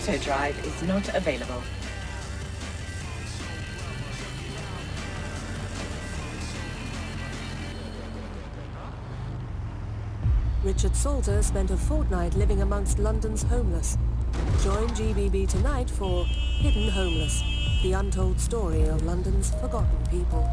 auto drive is not available. Richard Salter spent a fortnight living amongst London's homeless. Join GBB tonight for Hidden Homeless, the untold story of London's forgotten people.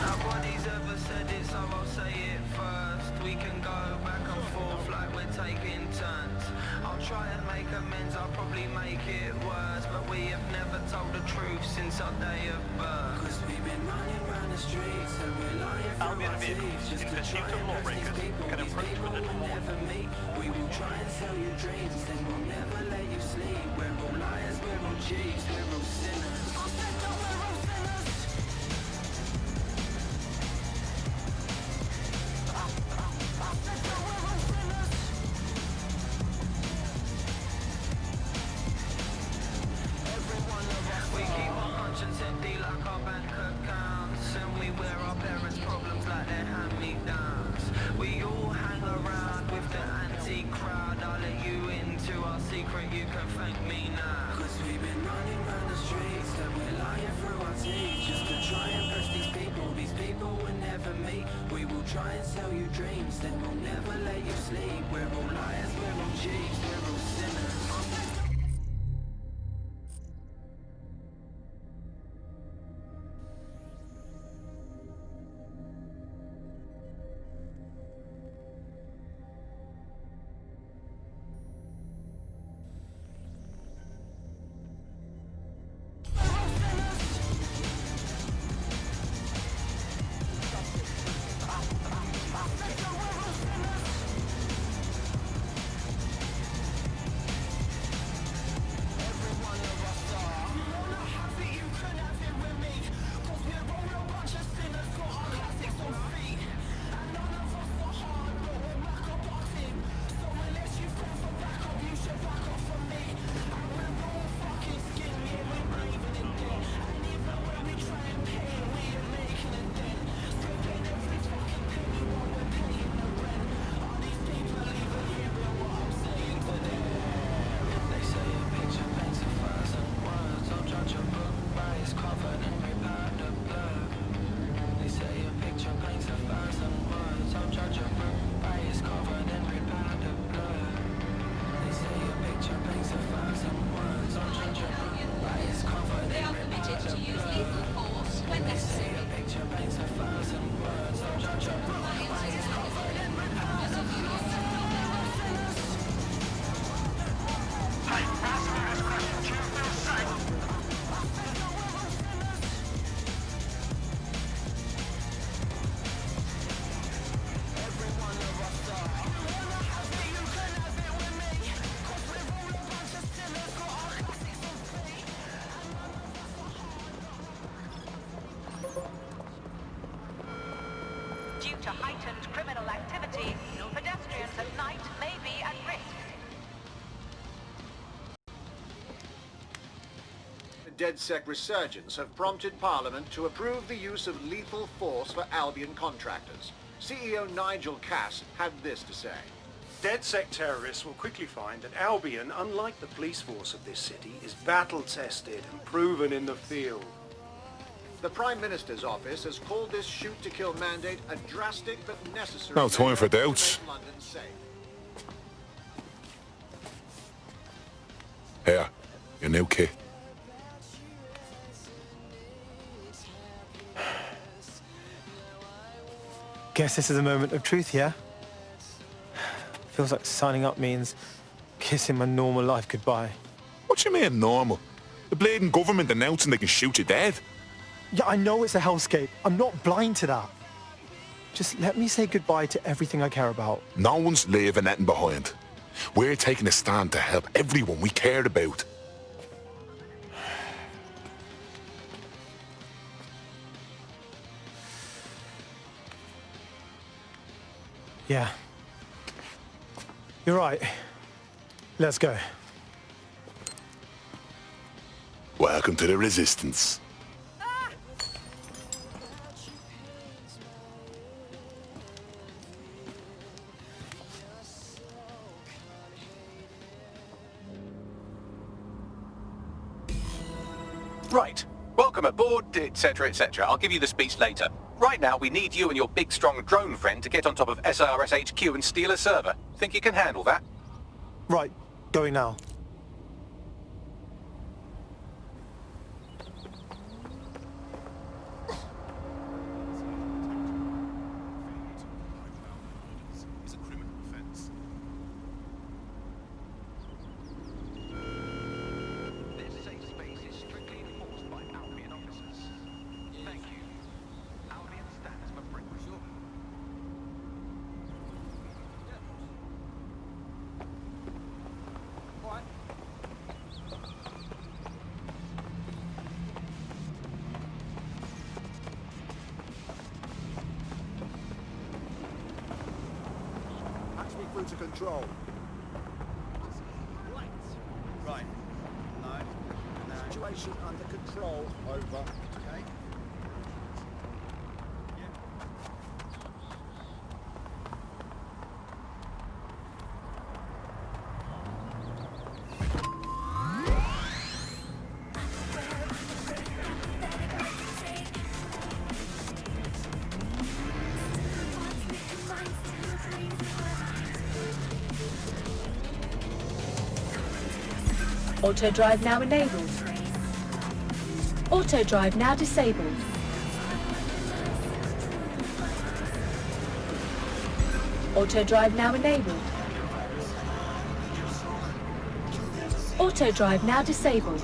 Nobody's ever said it, so I'll say it first. We can go back and forth like we're taking turns. I'll try and make amends, I'll probably make it worse. But we have never told the truth since our day of birth. Cause we've been running round the streets and we're lying through our teeth. Just to try and press these people, these people will never meet. We will try and sell you dreams, then we'll never let you sleep. We're all liars, we're all cheats, we're all sinners. Empty like our bank accounts, and we wear our parents' problems like they're hand-me-downs. We all hang around with the anti-crowd. I'll let you into our secret, you can thank me now. Cause we've been running round the streets and we're lying through our teeth. Just to try and press these people will never meet. We will try and sell you dreams, then we'll never let you sleep. We're all liars, we're all cheats, we're all sinners. Due to heightened criminal activity, pedestrians at night may be at risk. The DedSec resurgence have prompted Parliament to approve the use of lethal force for Albion contractors. CEO Nigel Cass had this to say. DedSec terrorists will quickly find that Albion, unlike the police force of this city, is battle-tested and proven in the field. The Prime Minister's office has called this shoot-to-kill mandate a drastic but necessary... No time for doubts. to make London safe. Here, your new kit. Guess this is a moment of truth, yeah? Feels like signing up means kissing my normal life goodbye. What you mean normal? The bleeding government announcing they can shoot you dead. Yeah, I know it's a hellscape. I'm not blind to that. Just let me say goodbye to everything I care about. No one's leaving anything behind. We're taking a stand to help everyone we care about. Yeah. You're right. Let's go. Welcome to the Resistance. Right. Welcome aboard, etc., etc. I'll give you the speech later. Right now, we need you and your big, strong drone friend to get on top of SRS HQ and steal a server. Think you can handle that? Right, going now. To control. Right. No. Situation under control. Over. Okay. Auto drive now enabled. Auto drive now disabled. Auto drive now enabled. Auto drive now disabled.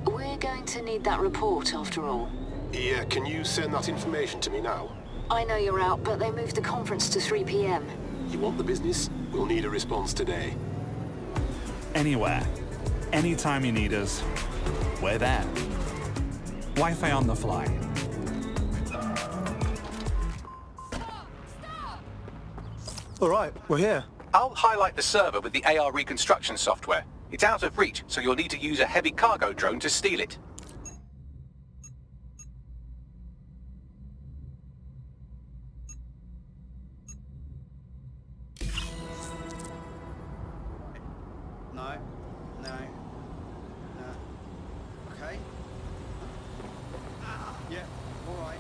We're going to need that report after all. Yeah, can you send that information to me now? I know you're out, but they moved the conference to 3 p.m. You want the business? We'll need a response today. Anywhere. Anytime you need us, we're there. Wi-Fi on the fly. All right, we're here. I'll highlight the server with the AR reconstruction software. It's out of reach, so you'll need to use a heavy cargo drone to steal it. No. No. No. Okay. Yeah, all right.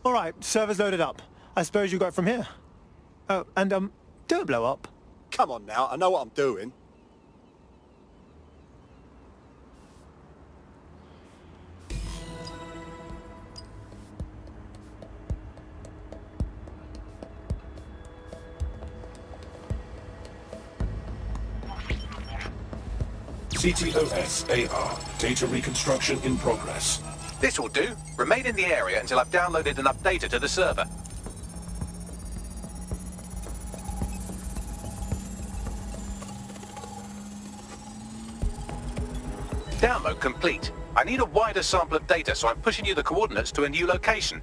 All right, server's loaded up. I suppose you got it from here. Oh, and, don't blow up. Come on now, I know what I'm doing. CTOS AR. Data reconstruction in progress. This will do. Remain in the area until I've downloaded enough data to the server. Download complete. I need a wider sample of data, so I'm pushing you the coordinates to a new location.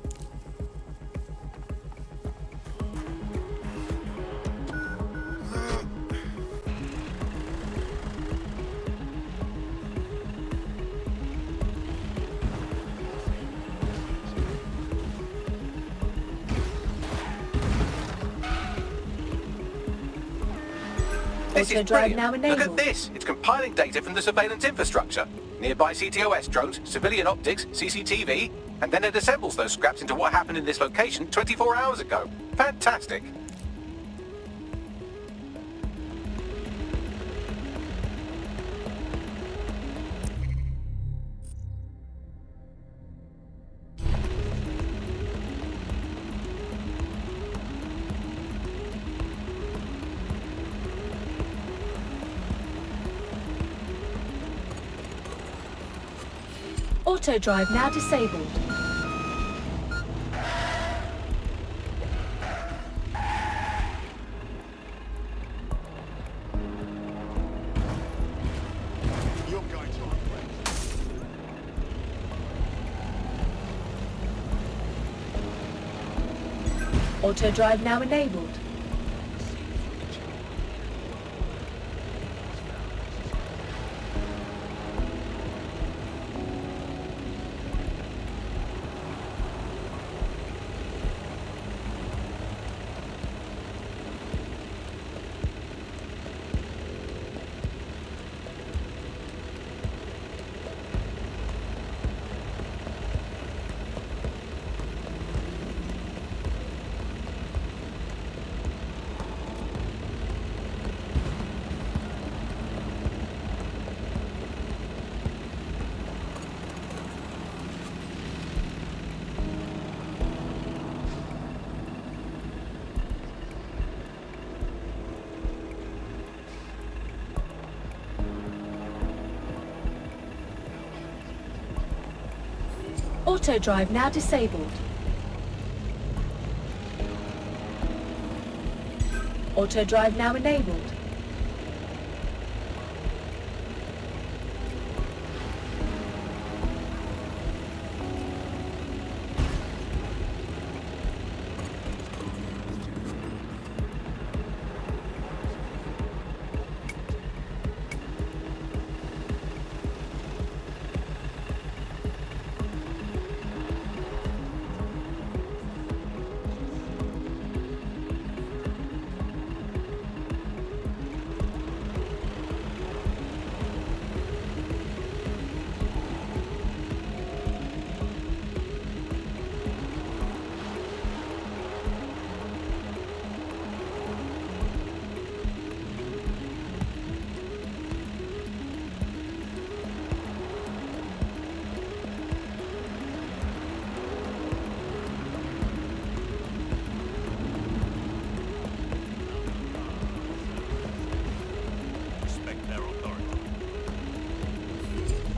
This is brilliant. Look at this. It's compiling data from the surveillance infrastructure. Nearby CTOS drones, civilian optics, CCTV, and then it assembles those scraps into what happened in this location 24 hours ago. Fantastic. Auto drive now disabled. You're going to operate. Auto drive now enabled. Auto drive now disabled. Auto drive now enabled.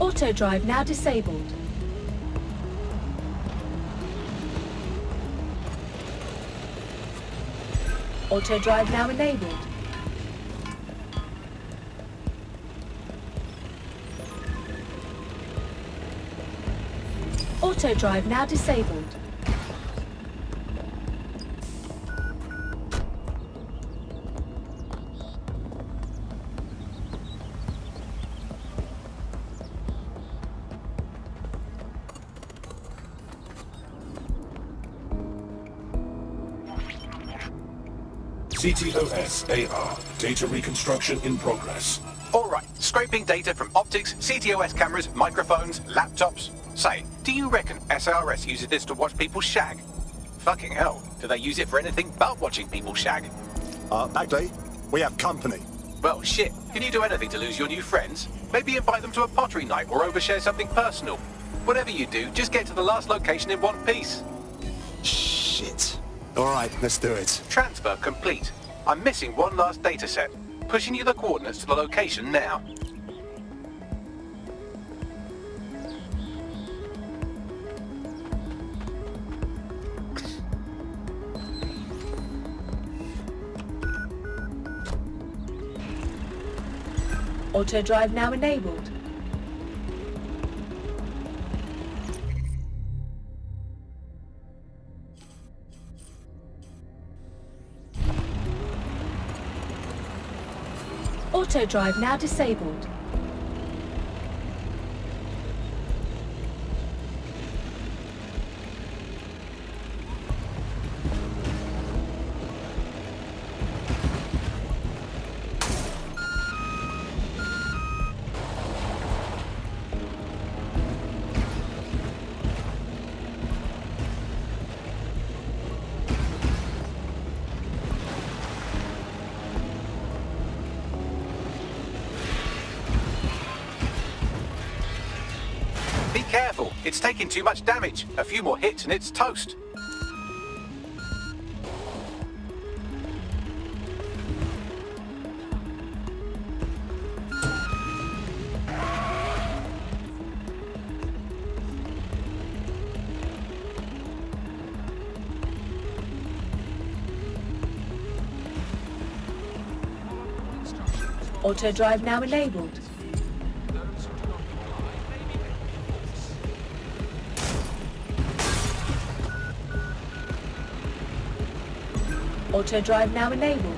Auto drive now disabled. Auto drive now enabled. Auto drive now disabled. CTOS AR. Data reconstruction in progress. All right, scraping data from optics, CTOS cameras, microphones, laptops. Say, do you reckon SRS uses this to watch people shag? Fucking hell. Do they use it for anything but watching people shag? Bagley, we have company. Well, shit. Can you do anything to lose your new friends? Maybe invite them to a pottery night or overshare something personal. Whatever you do, just get to the last location in one piece. Shit. All right, let's do it. Transfer complete. I'm missing one last data set. Pushing you the coordinates to the location now. Auto drive now enabled. Auto drive now disabled. Be careful, it's taking too much damage. A few more hits and it's toast. Auto drive now enabled. Auto drive now enabled.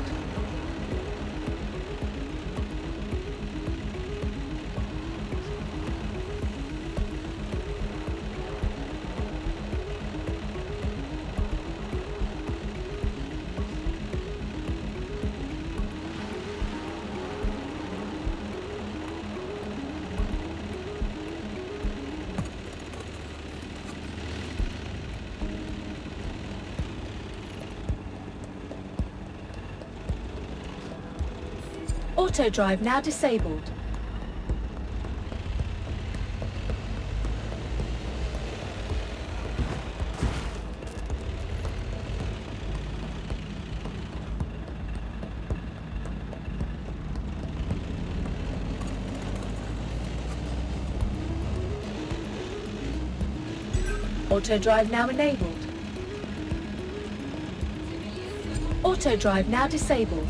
Auto drive now disabled. Auto drive now enabled. Auto drive now disabled.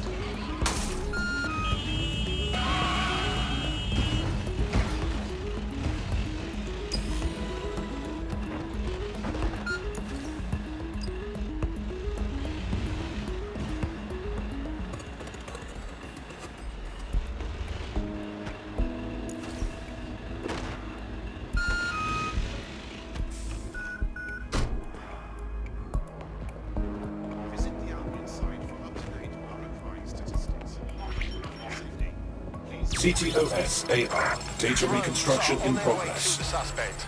CTOS AR. Data reconstruction in progress. The suspect.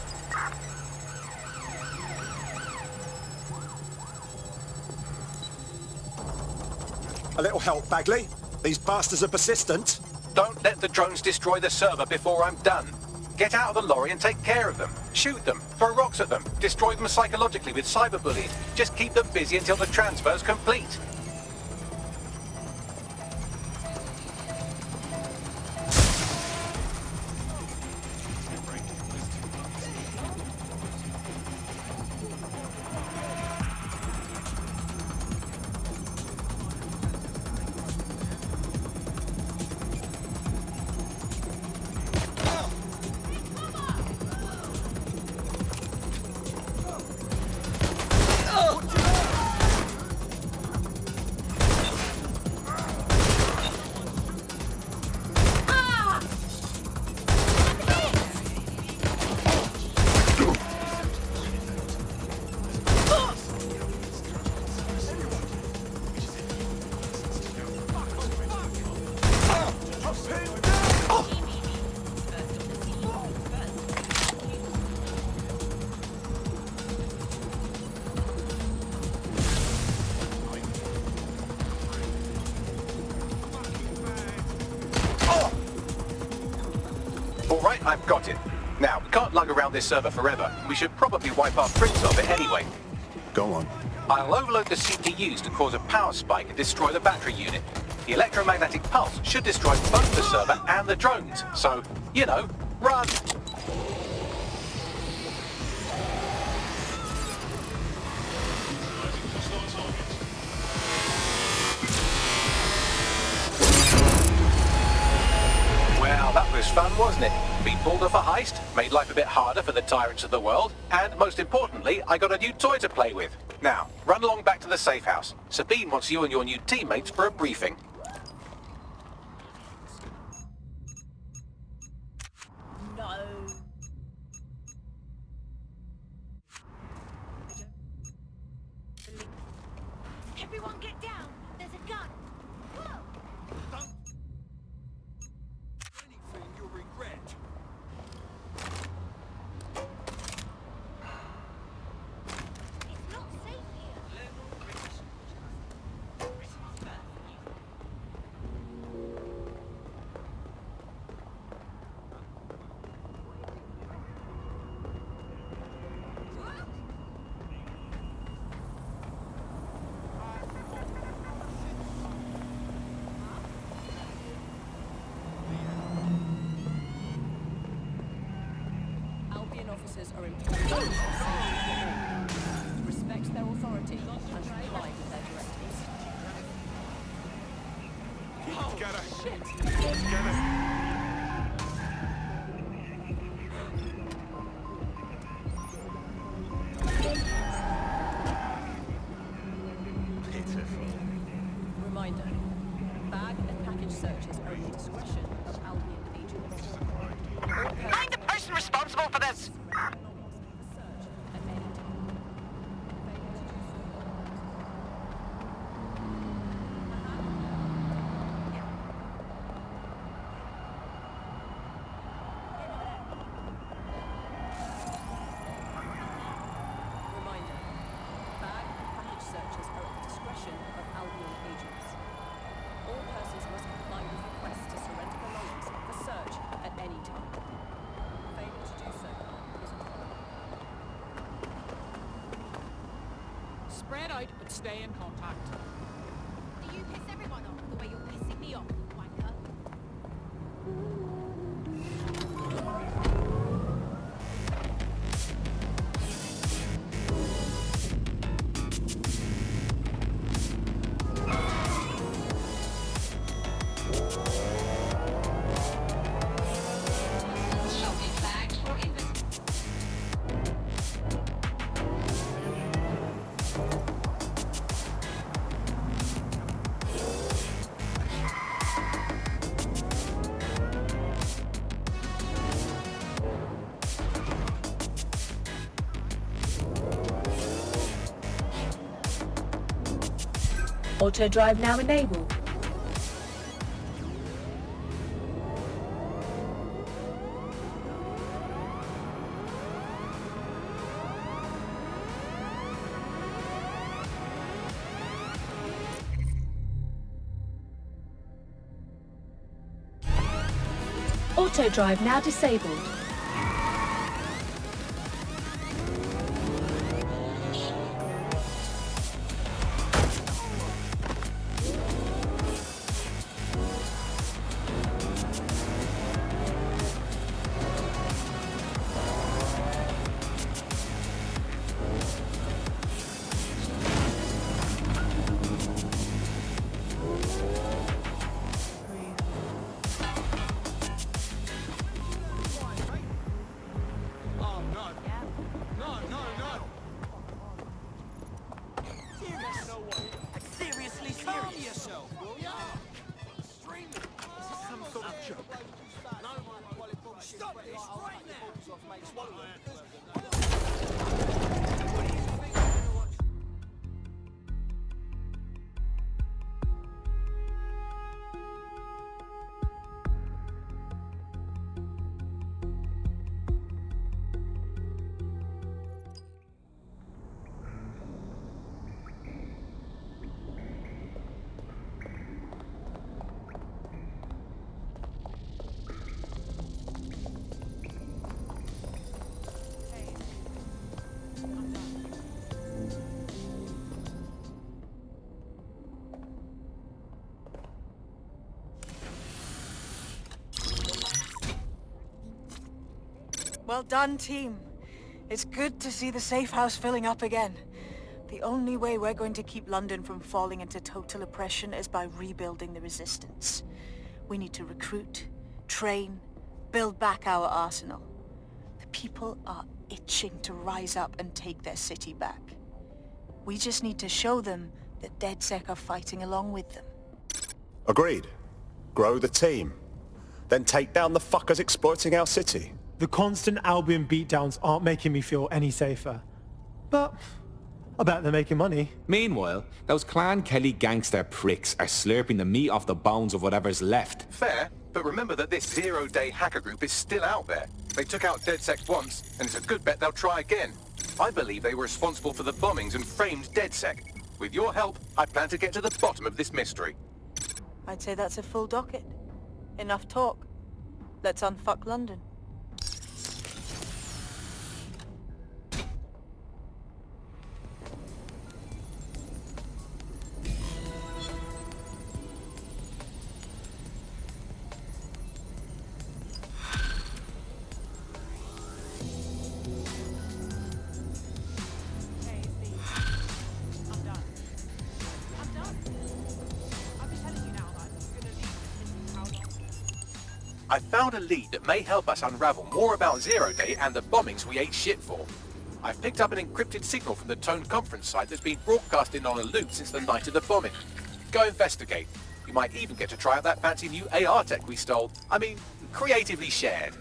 A little help, Bagley. These bastards are persistent. Don't let the drones destroy the server before I'm done. Get out of the lorry and take care of them. Shoot them, throw rocks at them, destroy them psychologically with cyberbullying. Just keep them busy until the transfer's complete. I've got it. Now, we can't lug around this server forever. We should probably wipe our prints of it anyway. Go on. I'll overload the CPUs to cause a power spike and destroy the battery unit. The electromagnetic pulse should destroy both the server and the drones. So, you know, run! Well, that was fun, wasn't it? We pulled off a heist, made life a bit harder for the tyrants of the world, and most importantly, I got a new toy to play with. Now, run along back to the safe house. Sabine wants you and your new teammates for a briefing. No. Everyone get down! There's a gun! Whoa! Anything you'll regret. It's not safe here! Albion officers are employed to respect their authority and comply with their directives. Keep it together. Shit! Keep it together. Reminder, bag and package searches are at the discretion of Albion agents. Find the person responsible for this! Reminder, bag and package searches are at the discretion of Albion agents. All persons must comply with requests to surrender belongings for search at any time. Failure to do so is a crime. Spread out, but stay in contact. Do you piss everyone off the way you're pissing me off, wanker? Auto drive now enabled. Auto drive now disabled. Well done, team. It's good to see the safe house filling up again. The only way we're going to keep London from falling into total oppression is by rebuilding the resistance. We need to recruit, train, build back our arsenal. The people are itching to rise up and take their city back. We just need to show them that DedSec are fighting along with them. Agreed. Grow the team. Then take down the fuckers exploiting our city. The constant Albion beatdowns aren't making me feel any safer. But I bet they're making money. Meanwhile, those Clan Kelly gangster pricks are slurping the meat off the bones of whatever's left. Fair, but remember that this zero-day hacker group is still out there. They took out DedSec once, and it's a good bet they'll try again. I believe they were responsible for the bombings and framed DedSec. With your help, I plan to get to the bottom of this mystery. I'd say that's a full docket. Enough talk. Let's unfuck London. I found a lead that may help us unravel more about Zero Day and the bombings we ate shit for. I've picked up an encrypted signal from the Tone conference site that's been broadcasting on a loop since the night of the bombing. Go investigate. You might even get to try out that fancy new AR tech we stole. I mean, creatively shared.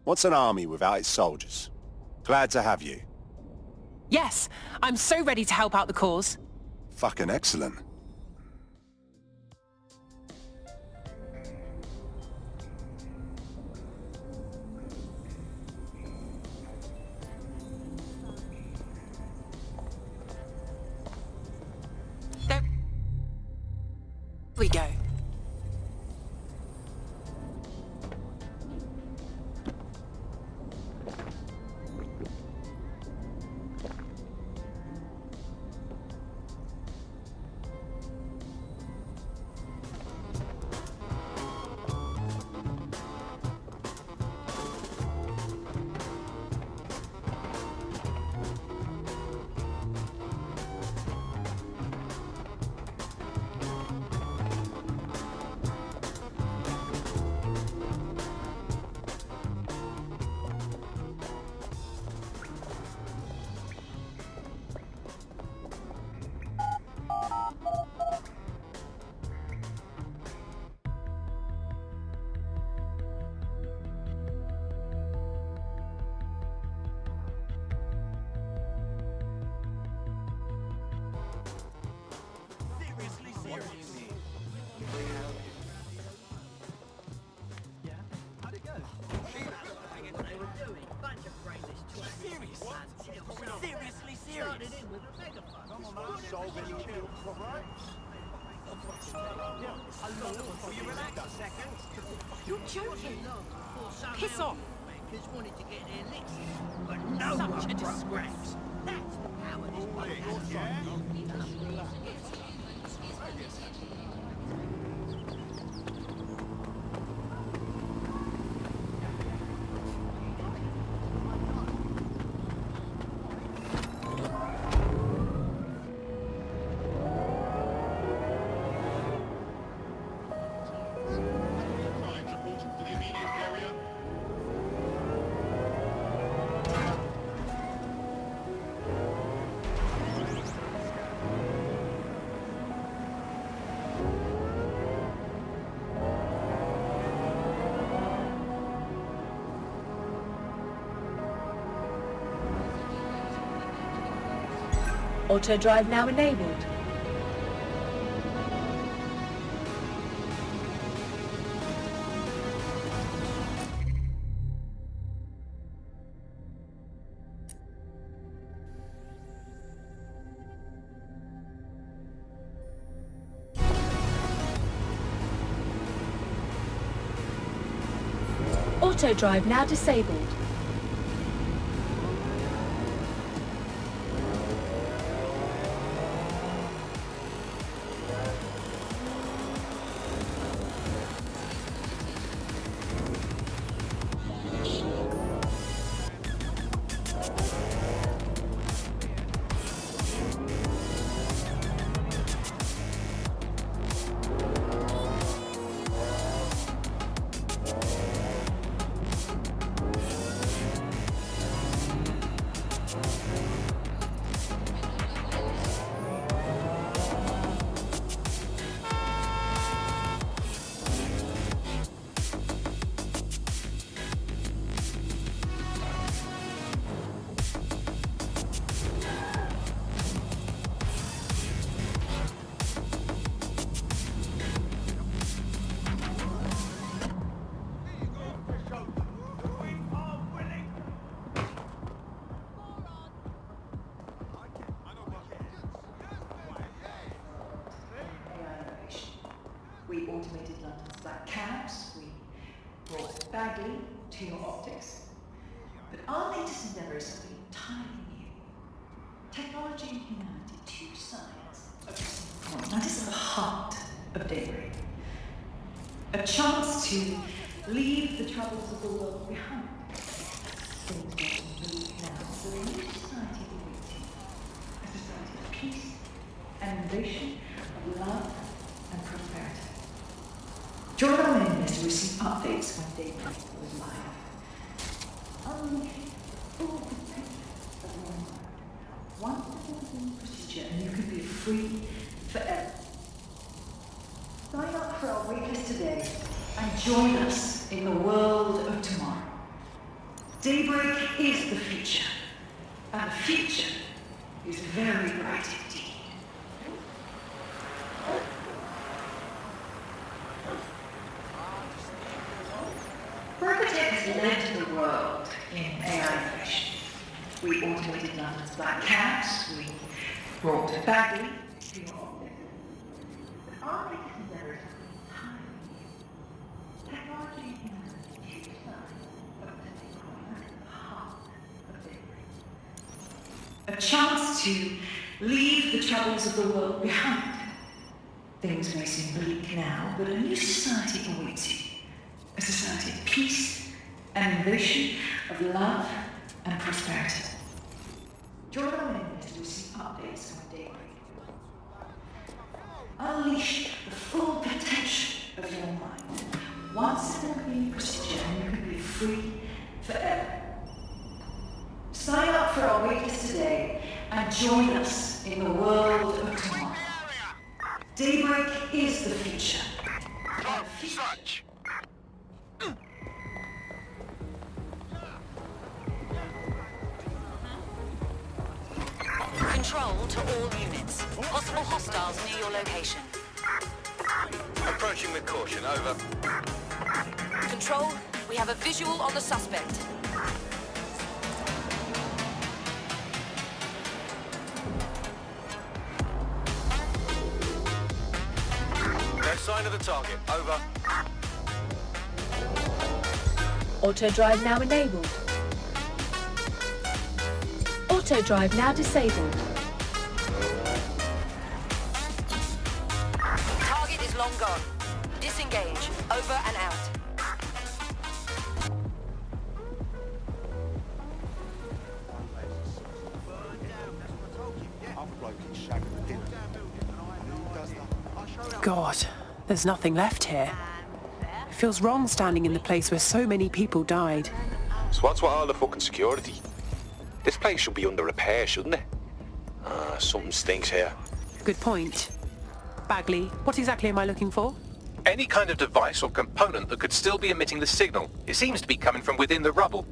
What's an army without its soldiers? Glad to have you. Yes, I'm so ready to help out the cause. Fucking excellent. There we go. You're joking. Piss off. Wanted to get their licks in, but no such a disgrace. That's how it is. Auto drive now enabled. Auto drive now disabled. We automated London's black cabs, we brought Bagley to your optics. But our latest endeavour is something entirely new. Technology and humanity, two sides. That is at the heart of daybreak. A chance to leave the troubles of the world behind. Things don't move now, so a new society is waiting. A society of peace and innovation, of love and prosperity. Join our mailing list to receive updates when daybreak goes live. Unleashing full potential of your mind. One simple procedure and you can be free forever. Sign up for our waitlist today and join us in the world of tomorrow. Daybreak is the future, and the future is very bright indeed. Permadeath has led the world in AI fashion. We automated London's black cabs, we brought Bagley to your office. But our latest endeavors have been entirely new. Technology in the future side of the heart of Daybreak. A chance to leave the troubles of the world behind. Things may seem bleak now, but a new society awaits you. A society of peace and innovation, of love and prosperity. Join our mailing list to receive updates on Daybreak. Unleash the full potential of your mind. One simple cleaning procedure and you can be free forever. Sign up for our waitlist today and join us in the world of tomorrow. Daybreak is the future. Such. Control to all units. Possible hostiles near your location. Approaching with caution, over. Control, we have a visual on the suspect. No sign of the target, over. Auto drive now enabled. Auto drive now disabled. Target is long gone. Disengage. Over and out. God, there's nothing left here. It feels wrong standing in the place where so many people died. So what's with all the fucking security? This place should be under repair, shouldn't it? Something stinks here. Good point. Bagley, what exactly am I looking for? Any kind of device or component that could still be emitting the signal. It seems to be coming from within the rubble.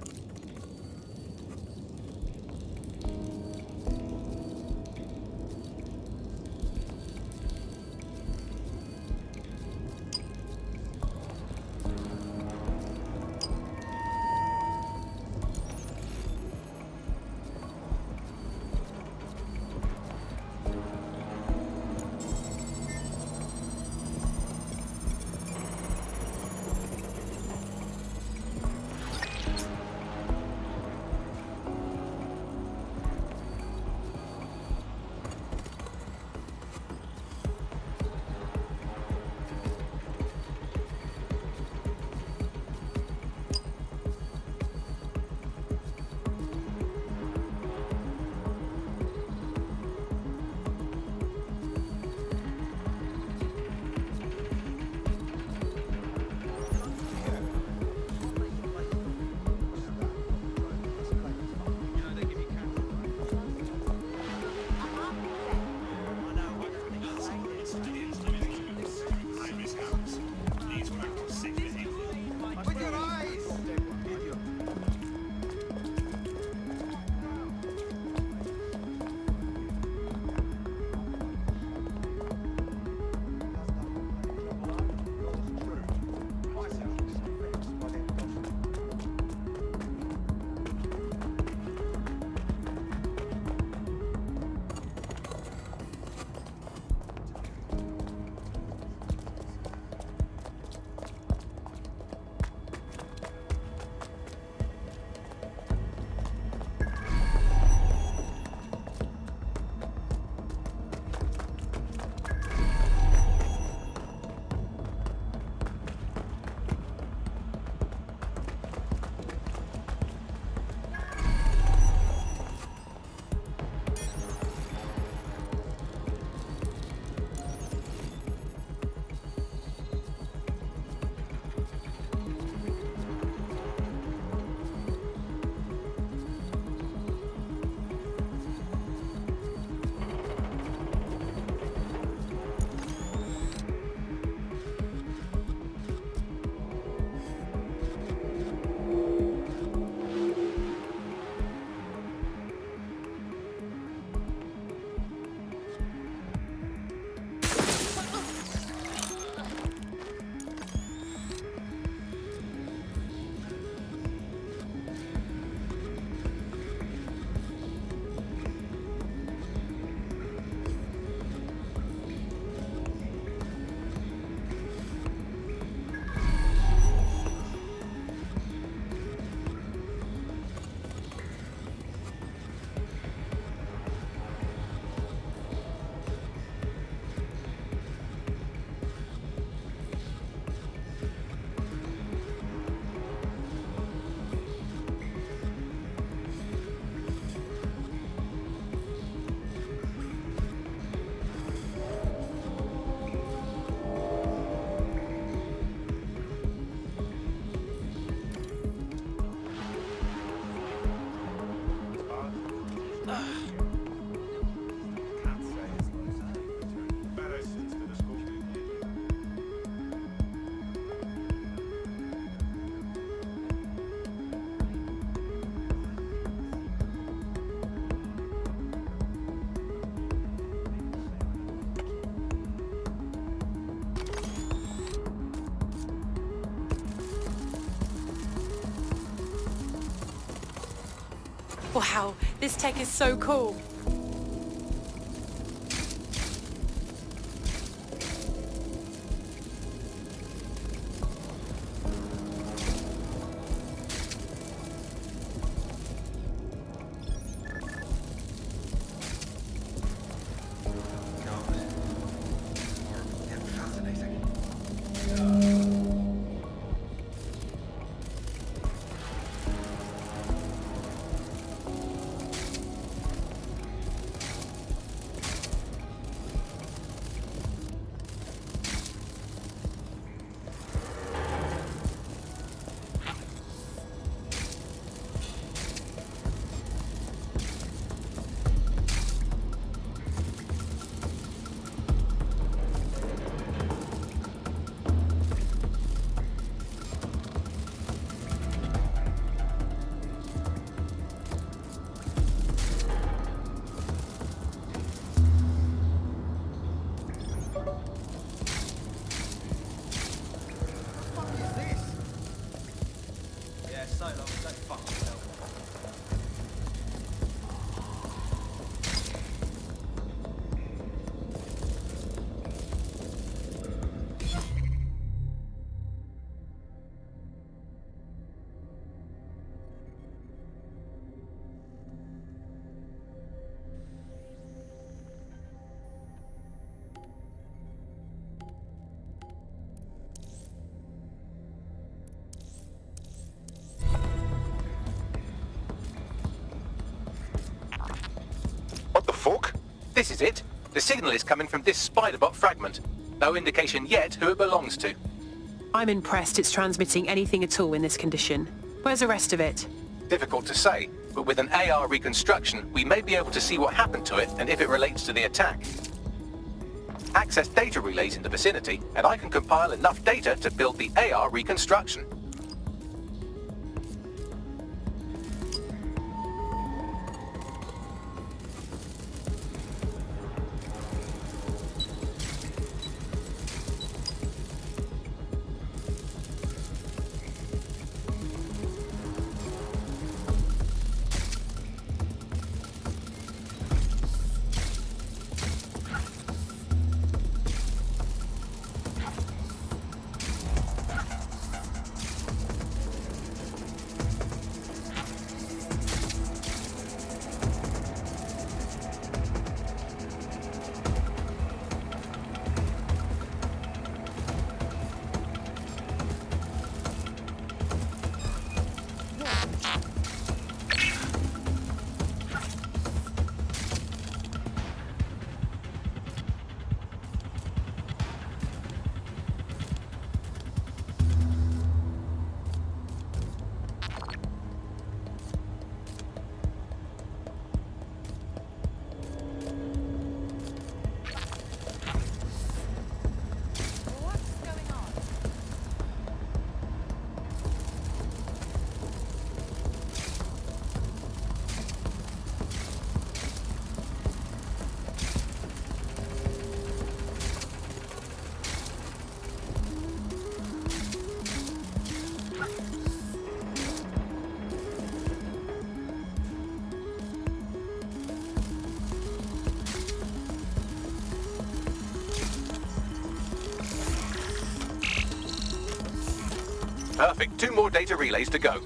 Wow, this tech is so cool. What the fuck? This is it. The signal is coming from this spiderbot fragment. No indication yet who it belongs to. I'm impressed it's transmitting anything at all in this condition. Where's the rest of it? Difficult to say, but with an AR reconstruction, we may be able to see what happened to it and if it relates to the attack. Access data relays in the vicinity, and I can compile enough data to build the AR reconstruction. Perfect. 2 more data relays to go.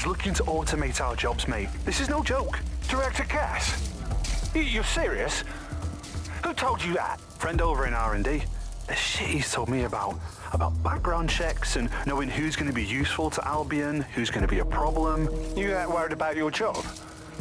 He's looking to automate our jobs, mate. This is no joke. Director Cass? You're serious? Who told you that? Friend over in R&D. The shit he's told me about background checks and knowing who's going to be useful to Albion, who's going to be a problem. You that worried about your job?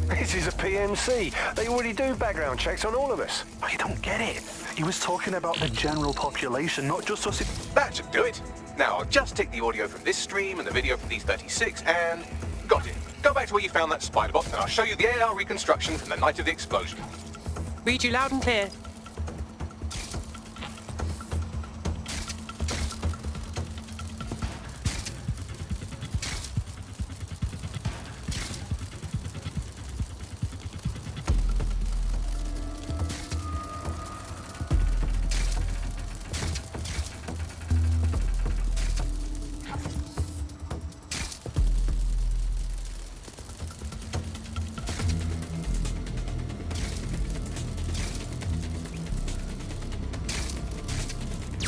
This is a PMC. They already do background checks on all of us. I don't get it. He was talking about the general population, not just us. That should do it. Now, I'll just take the audio from this stream and the video from these 36 and... got it. Go back to where you found that spider bot and I'll show you the AR reconstruction from the night of the explosion. Read you loud and clear.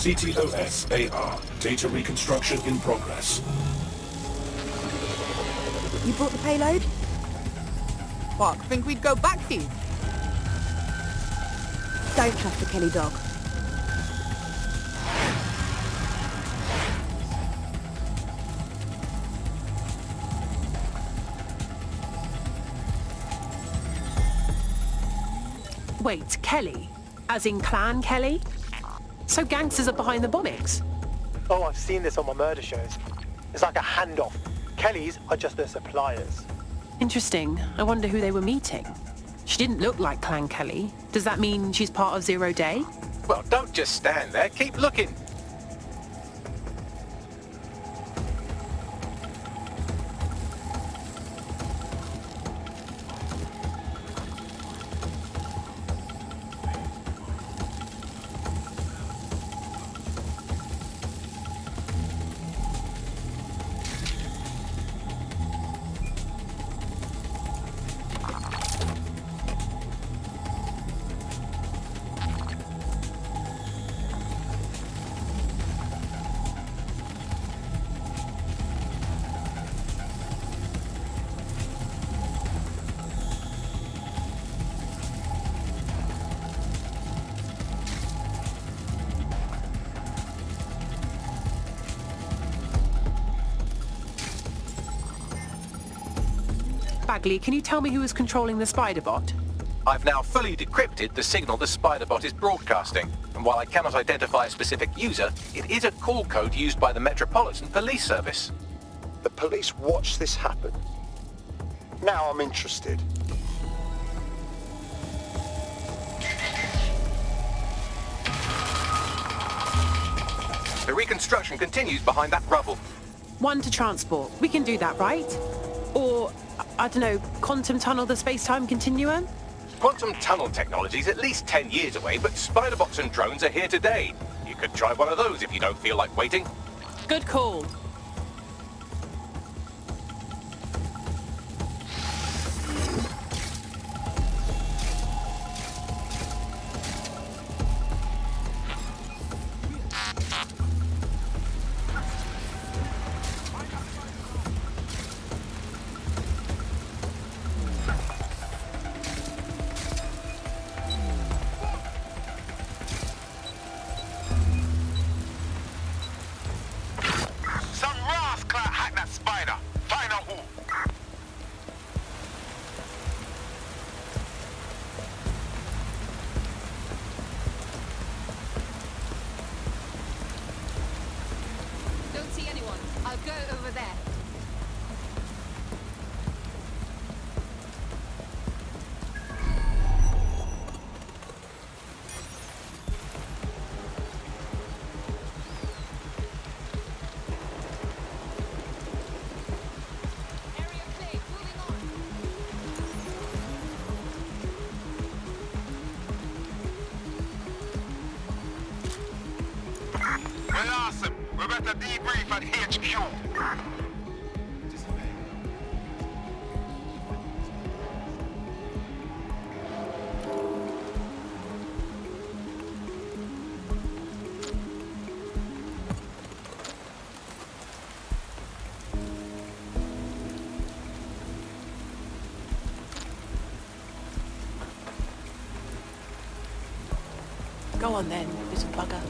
CTOS AR. Data reconstruction in progress. You brought the payload? What, think we'd go back here? Don't trust the Kelly dog. Wait, Kelly? As in Clan Kelly? So gangsters are behind the bombings? Oh, I've seen this on my murder shows. It's like a handoff. Kellys are just their suppliers. Interesting. I wonder who they were meeting. She didn't look like Clan Kelly. Does that mean she's part of Zero Day? Well, don't just stand there. Keep looking. Bagley, can you tell me who is controlling the spider bot? I've now fully decrypted the signal the spider bot is broadcasting, and while I cannot identify a specific user, it is a call code used by the Metropolitan Police Service. The police watched this happen. Now I'm interested. The reconstruction continues behind that rubble. One to transport. We can do that, right? Or, I don't know, quantum tunnel the space-time continuum? Quantum tunnel technology is at least 10 years away, but spider bots and drones are here today. You could try one of those if you don't feel like waiting. Good call. We better debrief at HQ. Go on then, little bugger.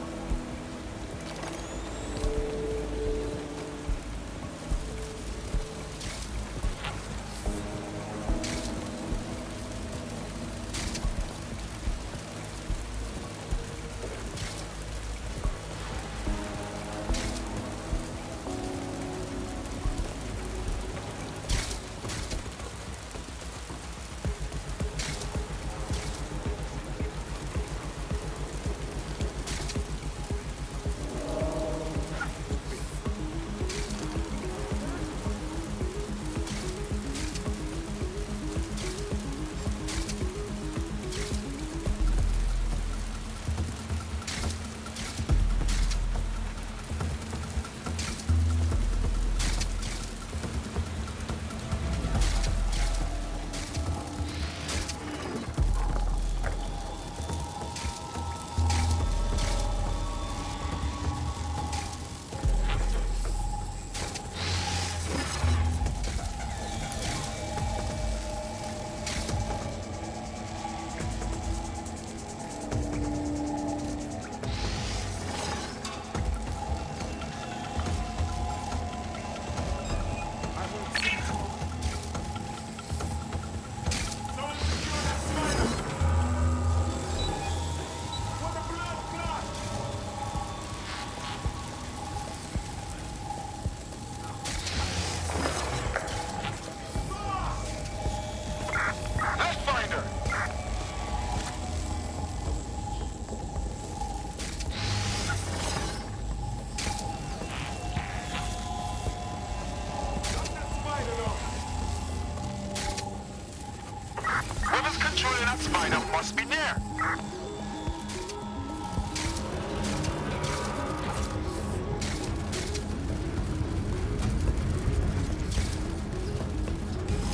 Spider must be there.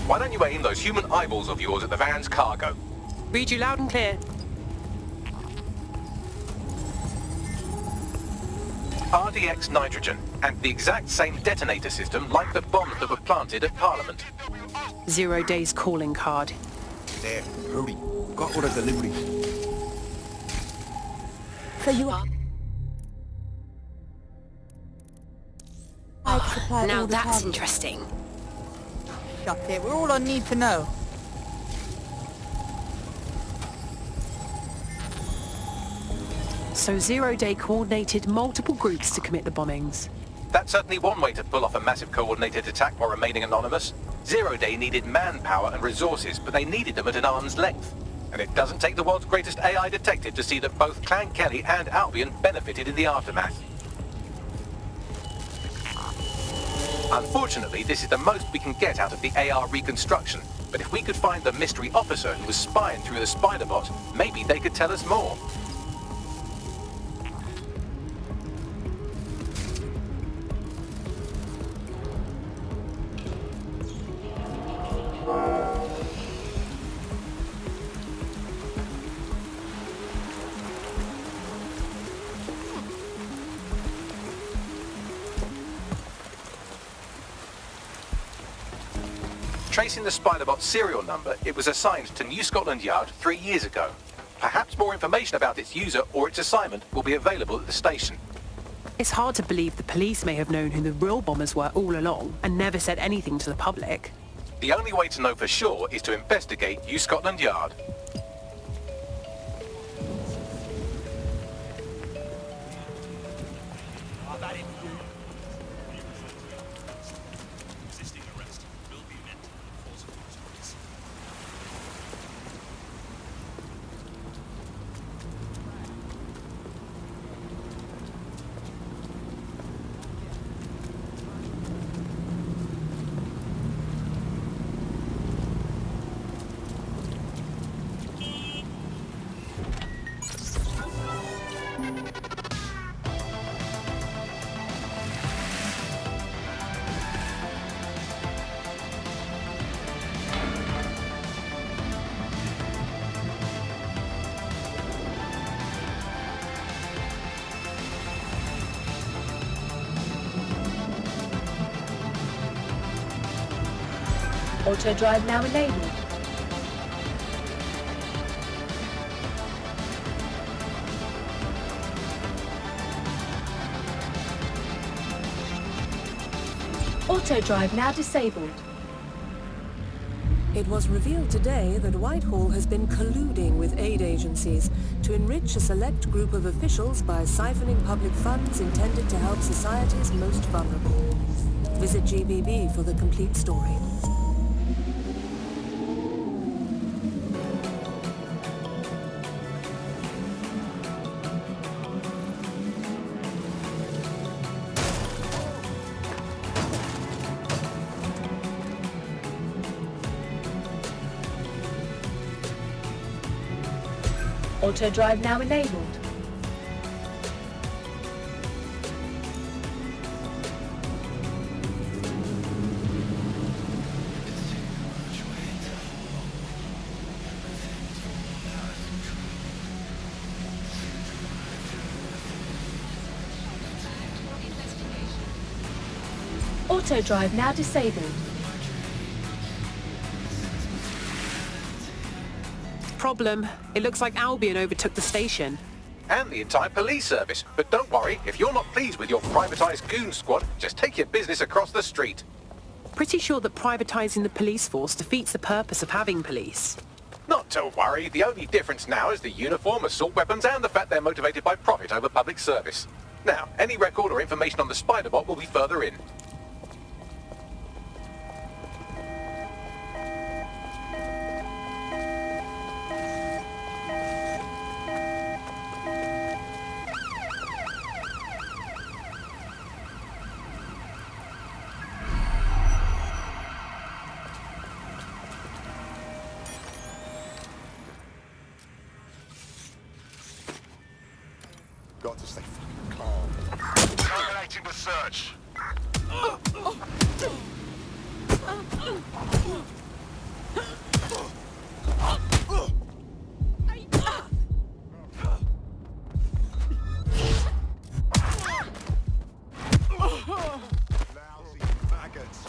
Why don't you aim those human eyeballs of yours at the van's cargo? Read you loud and clear. RDX nitrogen, and the exact same detonator system like the bombs that were planted at Parliament. 0 days calling card. There, hurry. Got all the deliveries. So you are... Now that's interesting. Shut it, we're all I need to know. So 0 Day coordinated multiple groups to commit the bombings. That's certainly one way to pull off a massive coordinated attack while remaining anonymous. 0 Day needed manpower and resources, but they needed them at an arm's length. And it doesn't take the world's greatest AI detective to see that both Clan Kelly and Albion benefited in the aftermath. Unfortunately, this is the most we can get out of the AR reconstruction, but if we could find the mystery officer who was spying through the spider bot, maybe they could tell us more. Tracing the Spiderbot serial number, it was assigned to New Scotland Yard 3 years ago. Perhaps more information about its user or its assignment will be available at the station. It's hard to believe the police may have known who the real bombers were all along and never said anything to the public. The only way to know for sure is to investigate New Scotland Yard. Auto drive now enabled. Auto drive now disabled. It was revealed today that Whitehall has been colluding with aid agencies to enrich a select group of officials by siphoning public funds intended to help society's most vulnerable. Visit GBB for the complete story. Auto drive now enabled. Auto drive now disabled. Problem. It looks like Albion overtook the station. And the entire police service. But don't worry, if you're not pleased with your privatised goon squad, just take your business across the street. Pretty sure that privatising the police force defeats the purpose of having police. Not to worry, the only difference now is the uniform, assault weapons, and the fact they're motivated by profit over public service. Now, any record or information on the Spider-Bot will be further in. Got to stay fucking calm. Terminating the search. Lousy maggots.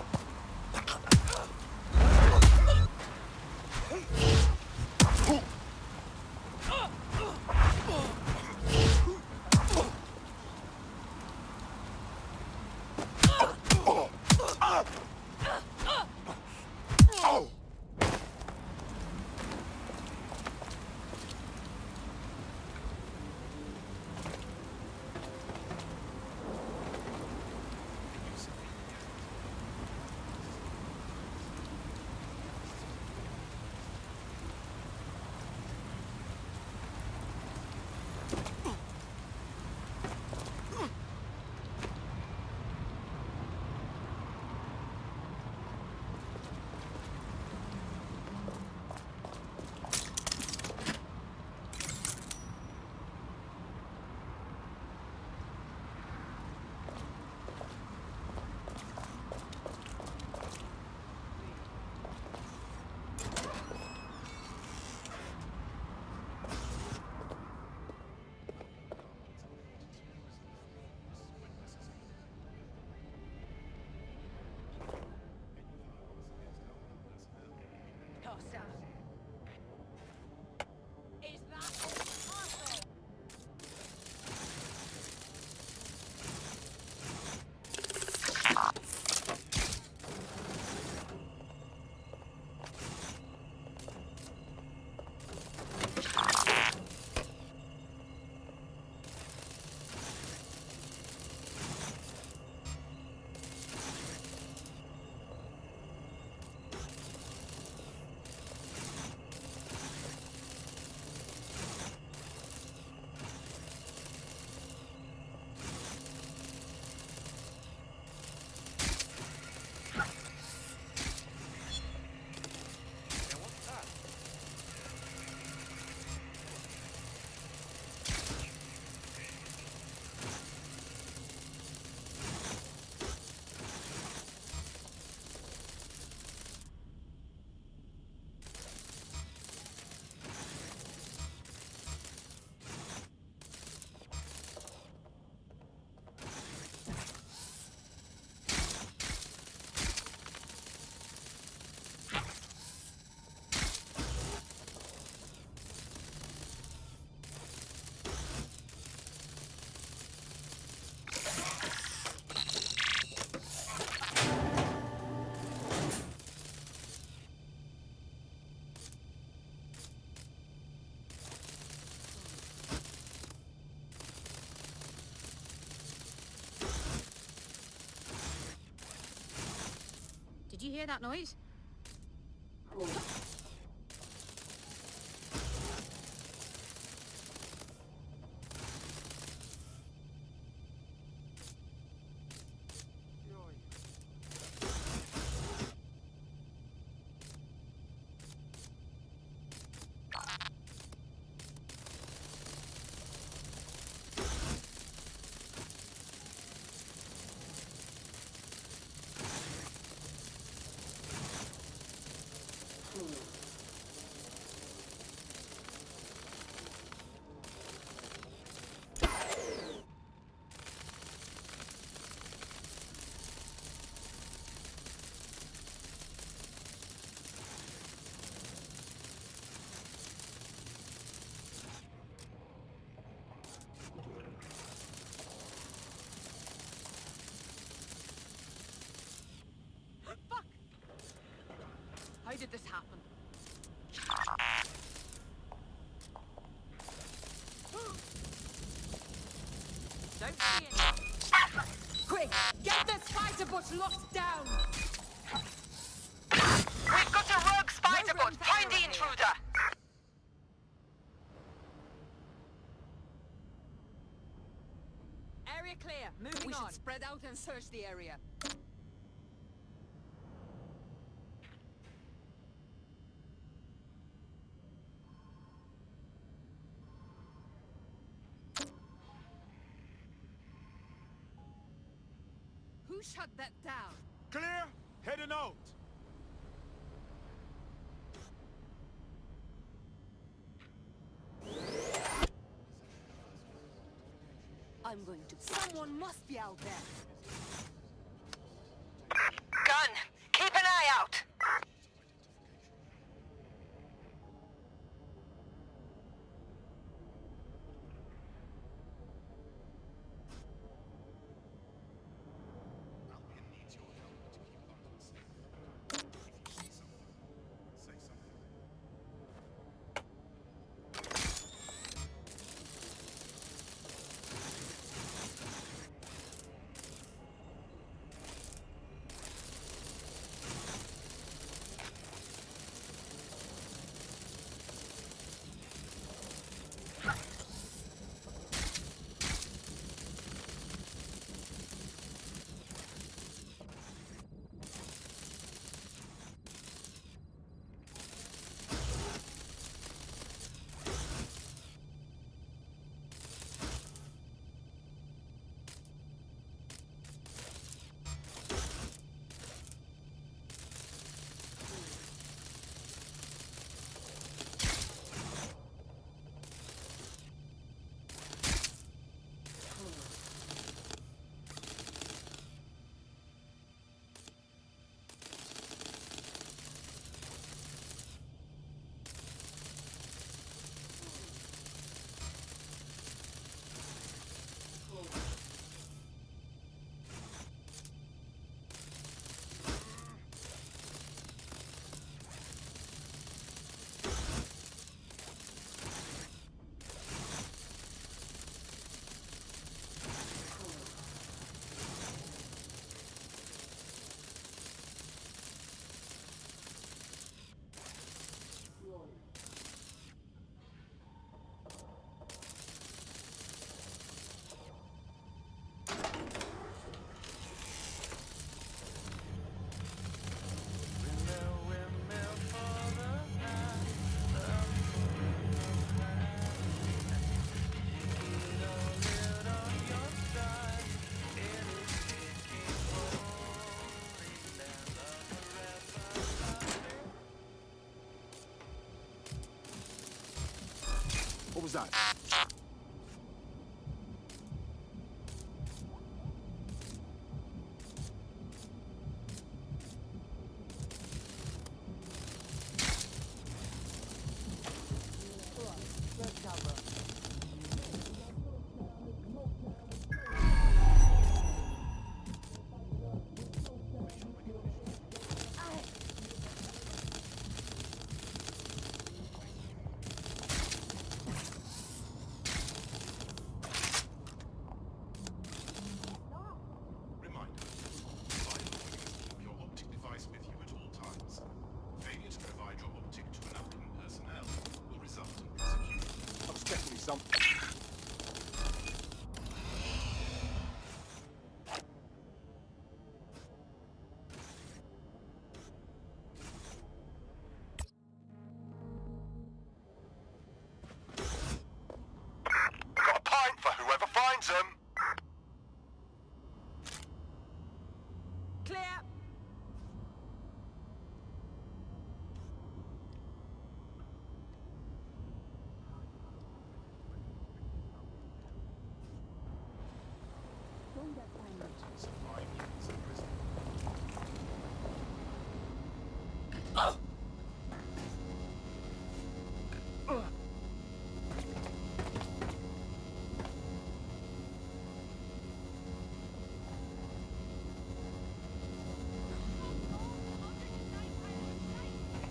Did you hear that noise? How did this happen? Don't see it. Quick, get this fighter bot locked down. We've got a rogue spider bot. Find the intruder. Area clear. Moving on. We should spread out and search the area. Who shut that down? Clear? Heading out. I'm going to... Someone must be out there. Gun! Keep an eye out! What was that? some... Got a pint for whoever finds them. Clear.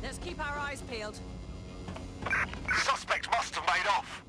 Let's keep our eyes peeled. Suspect must have made off.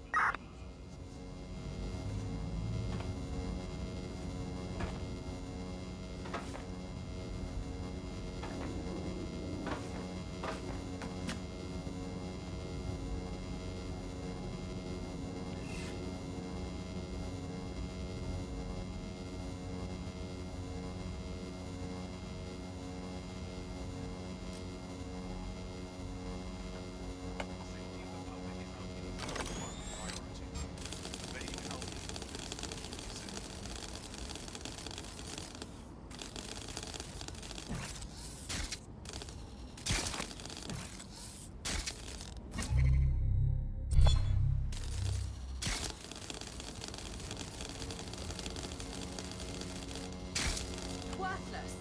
Worthless.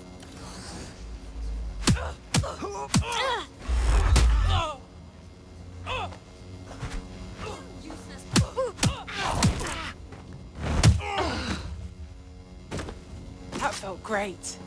Useless. That felt great.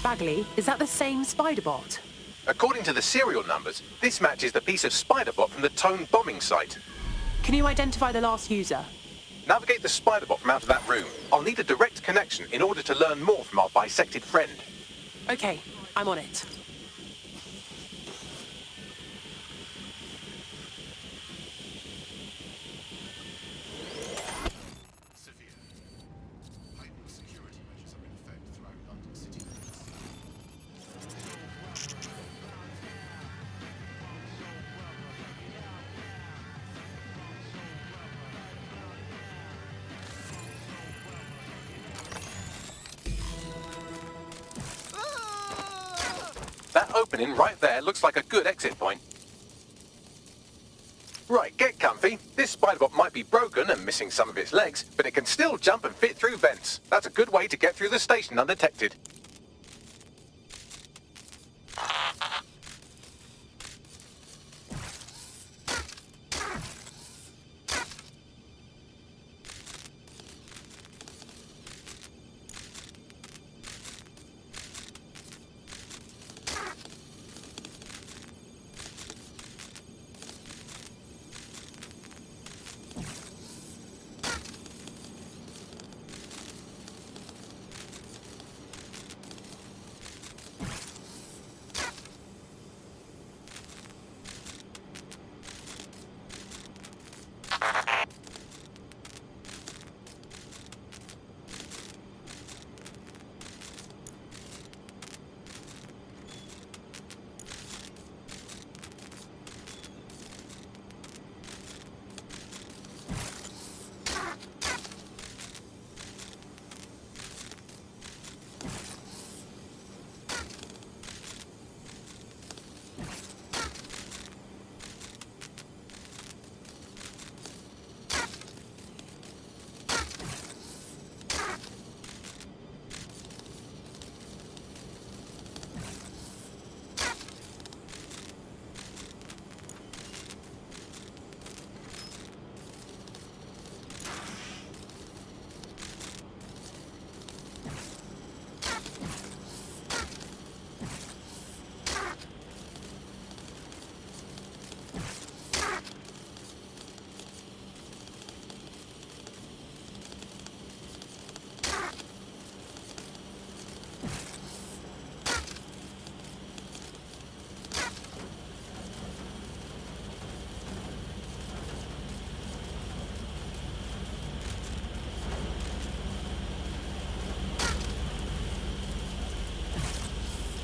Bagley, is that the same spider bot? According to the serial numbers, this matches the piece of spider bot from the Tone bombing site. Can you identify the last user? Navigate the spider bot from out of that room. I'll need a direct connection in order to learn more from our bisected friend. Okay, I'm on it. That opening right there looks like a good exit point. Right, get comfy. This spider-bot might be broken and missing some of its legs, but it can still jump and fit through vents. That's a good way to get through the station undetected.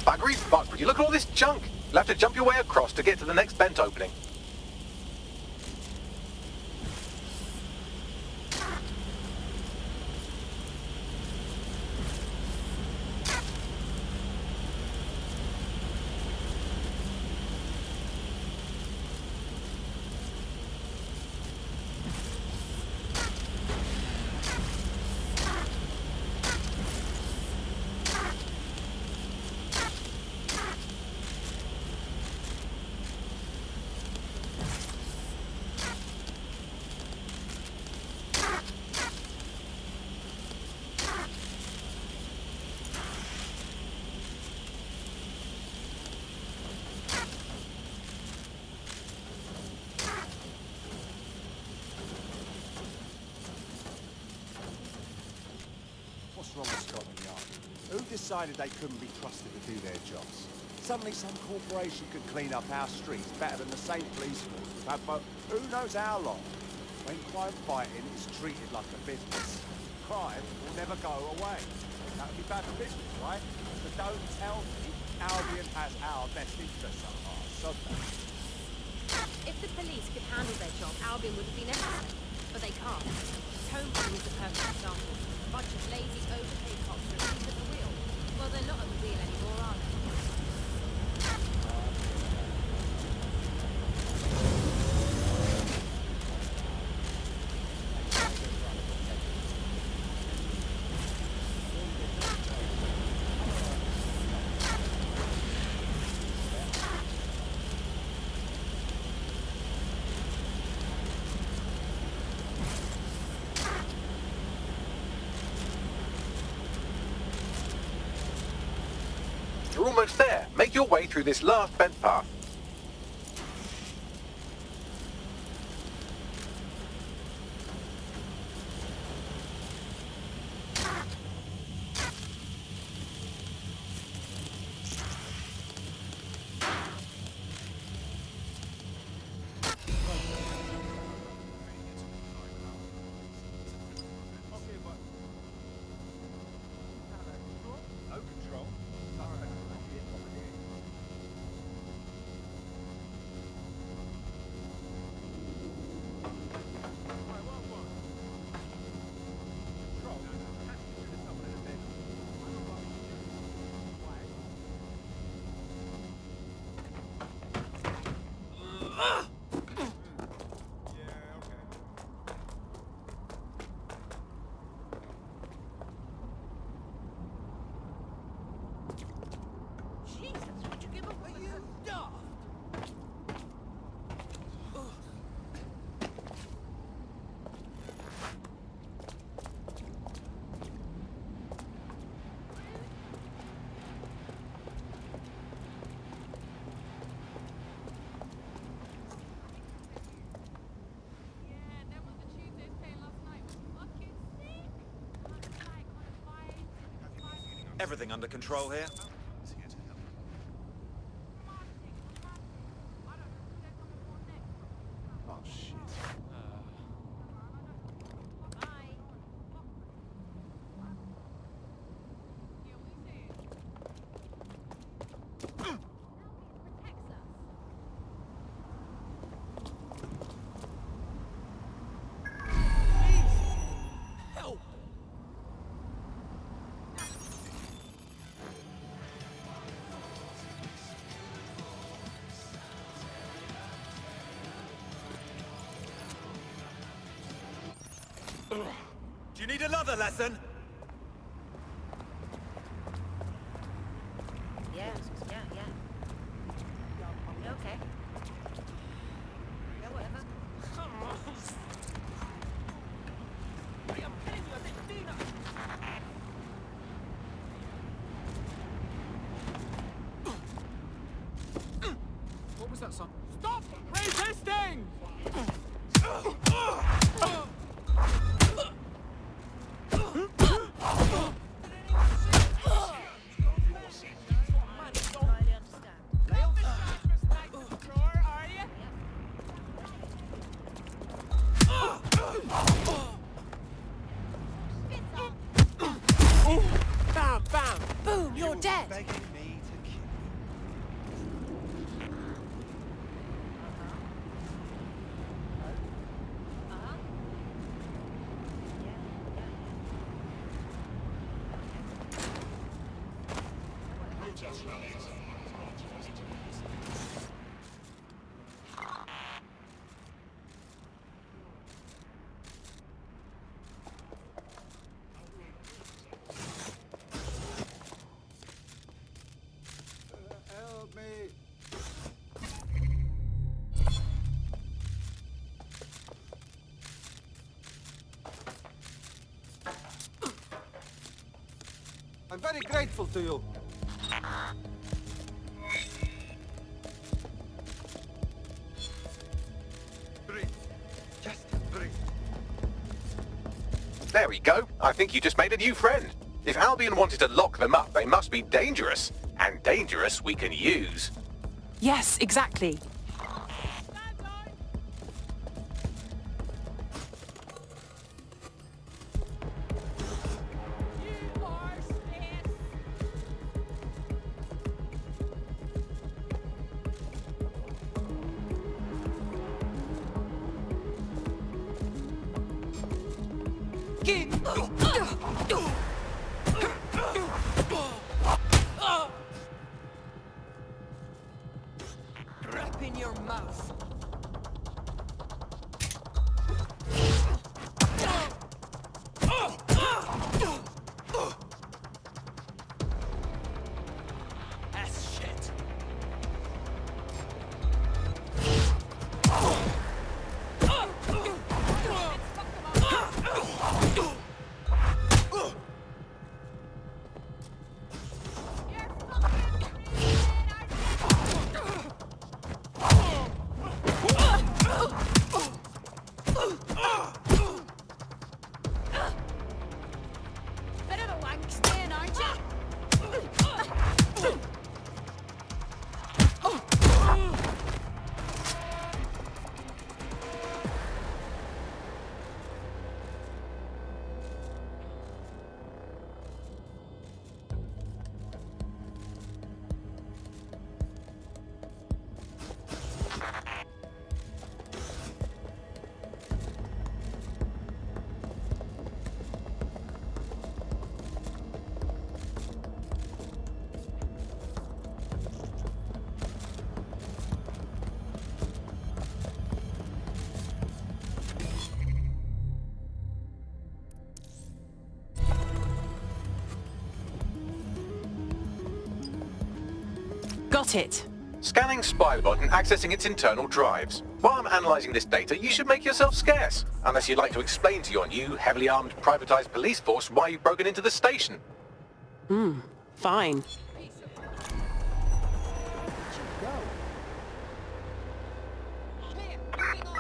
Buggery fuck, would you look at all this junk? You'll have to jump your way across to get to the next vent opening. What's wrong with Scotland Yard? Who decided they couldn't be trusted to do their jobs? Suddenly some corporation could clean up our streets better than the same police force we've had for who knows how long. When crime fighting is treated like a business, crime will never go away. That would be bad for business, right? So don't tell me Albion has our best interests at heart, so If the police could handle their job, Albion wouldn't be necessary. But they can't. Homecoming is the perfect example. A bunch of lazy, overpaid cops who are at the wheel. Well, they're not at the wheel anymore, are they? You're almost there. Make your way through this last vent path. Everything under control here? Oh, shit. Do you need another lesson? Yeah. Okay. Yeah, whatever. What was that song? Stop resisting! Bam, bam, boom, you're dead. Begging me to kill Help me! I'm very grateful to you. Breathe. Just breathe. There we go. I think you just made a new friend. If Albion wanted to lock them up, they must be dangerous. And dangerous we can use. Yes, exactly. Rip in your mouth. That's shit. Got it. Scanning Spiderbot and accessing its internal drives. While I'm analysing this data, you should make yourself scarce. Unless you'd like to explain to your new, heavily armed, privatised police force why you've broken into the station. Fine.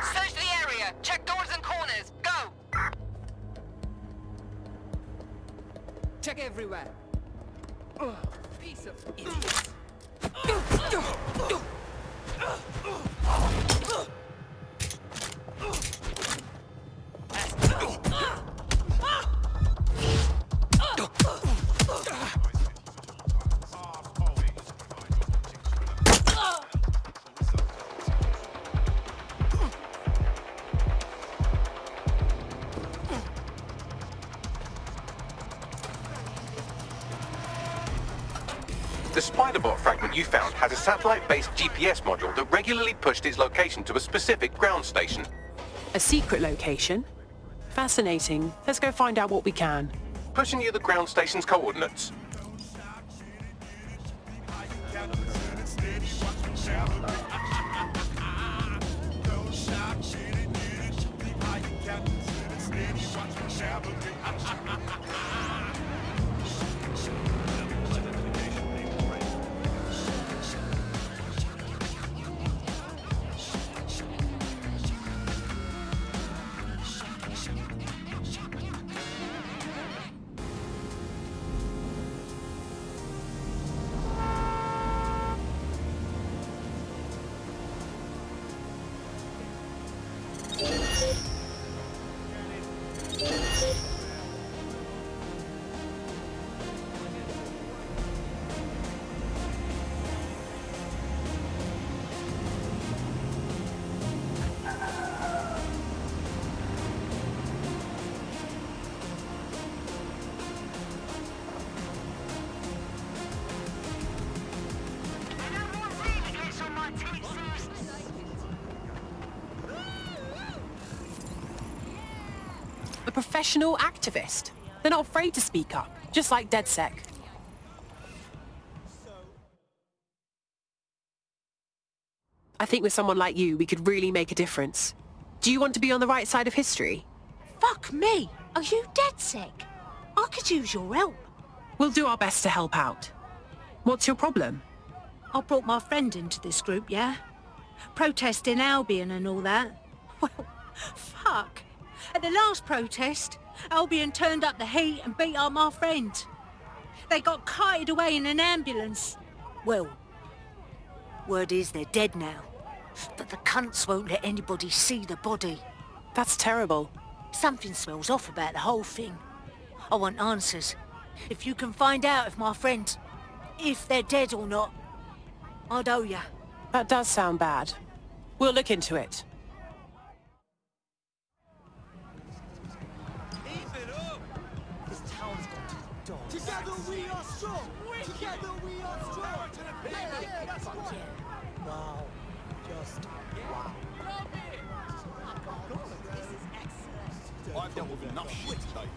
Search the area. Check doors and corners. Go. Check everywhere. Piece of idiot. The Spiderbot fragment you found has a satellite-based GPS module that regularly pushed its location to a specific ground station. A secret location? Fascinating. Let's go find out what we can. Pushing you the ground station's coordinates. A professional activist. They're not afraid to speak up, just like DedSec. I think with someone like you, we could really make a difference. Do you want to be on the right side of history? Fuck me! Are you DedSec? I could use your help. We'll do our best to help out. What's your problem? I brought my friend into this group, yeah? Protesting Albion and all that. Well, fuck. At the last protest, Albion turned up the heat and beat up my friend. They got carted away in an ambulance. Well, word is they're dead now. But the cunts won't let anybody see the body. That's terrible. Something smells off about the whole thing. I want answers. If you can find out if my friend, if they're dead or not, I'd owe ya. That does sound bad. We'll look into it. Together we are strong! Together we are strong! Yeah, that's right! Wow. Just wow. This is excellent. I've dealt with enough shit today.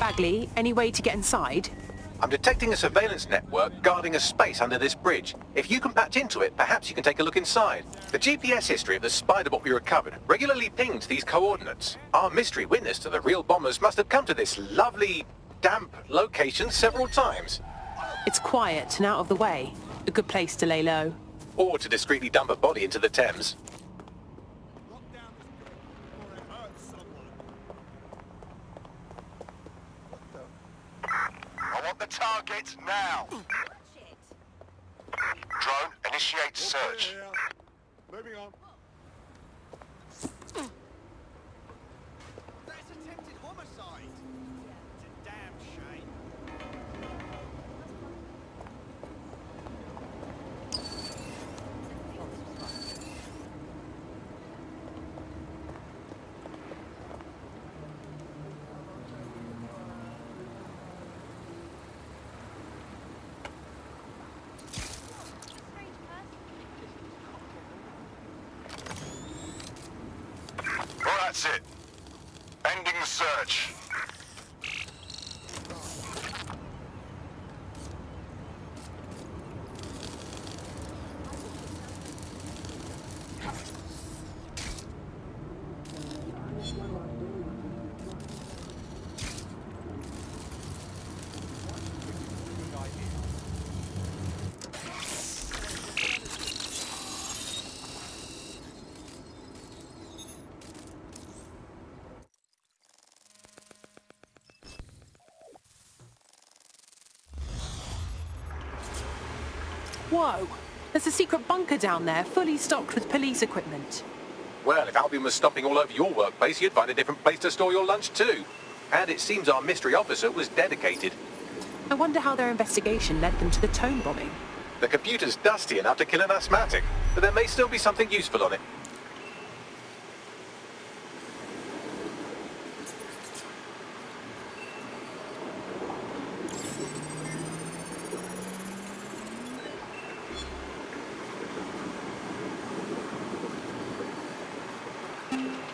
Bagley, any way to get inside? I'm detecting a surveillance network guarding a space under this bridge. If you can patch into it, perhaps you can take a look inside. The GPS history of the spider bot we recovered regularly pinged these coordinates. Our mystery witness to the real bombers must have come to this lovely, damp location several times. It's quiet and out of the way. A good place to lay low. Or to discreetly dump a body into the Thames. I want the target now. Drone, initiate search. Moving on. That's attempted homicide. It's a damn shame. Well, that's it. Ending the search. Whoa! There's a secret bunker down there, fully stocked with police equipment. Well, if Albion was stopping all over your workplace, you'd find a different place to store your lunch too. And it seems our mystery officer was dedicated. I wonder how their investigation led them to the Tone bombing. The computer's dusty enough to kill an asthmatic, but there may still be something useful on it.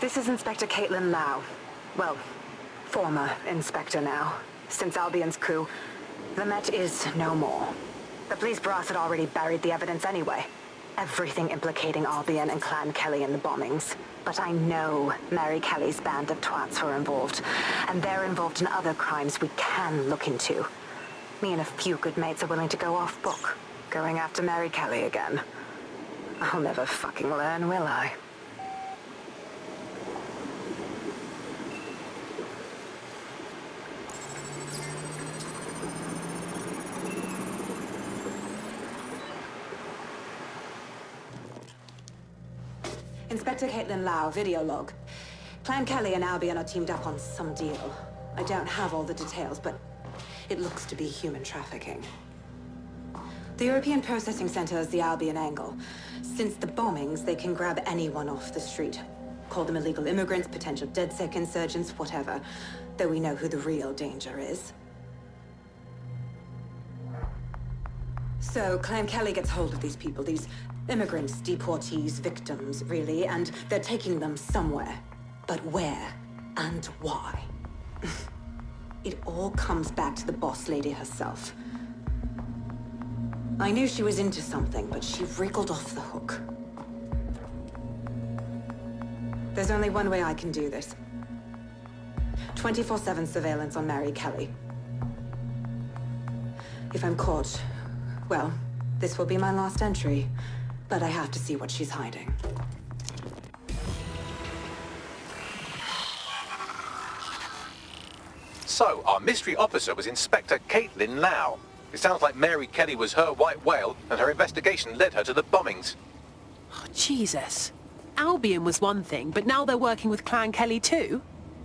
This is Inspector Caitlin Lau. Well, former Inspector now. Since Albion's coup, the Met is no more. The police brass had already buried the evidence anyway. Everything implicating Albion and Clan Kelly in the bombings. But I know Mary Kelly's band of twats were involved, and they're involved in other crimes we can look into. Me and a few good mates are willing to go off book, going after Mary Kelly again. I'll never fucking learn, will I? Inspector Caitlin Lau, video log. Clan Kelly and Albion are teamed up on some deal. I don't have all the details, but it looks to be human trafficking. The European Processing Center is the Albion angle. Since the bombings, they can grab anyone off the street. Call them illegal immigrants, potential DedSec insurgents, whatever. Though we know who the real danger is. So, Clan Kelly gets hold of these people, these immigrants, deportees, victims, really, and they're taking them somewhere. But where and why? It all comes back to the boss lady herself. I knew she was into something, but she wriggled off the hook. There's only one way I can do this. 24/7 surveillance on Mary Kelly. If I'm caught, well, this will be my last entry. But I have to see what she's hiding. So, our mystery officer was Inspector Caitlin Lau. It sounds like Mary Kelly was her white whale, and her investigation led her to the bombings. Oh, Jesus. Albion was one thing, but now they're working with Clan Kelly too?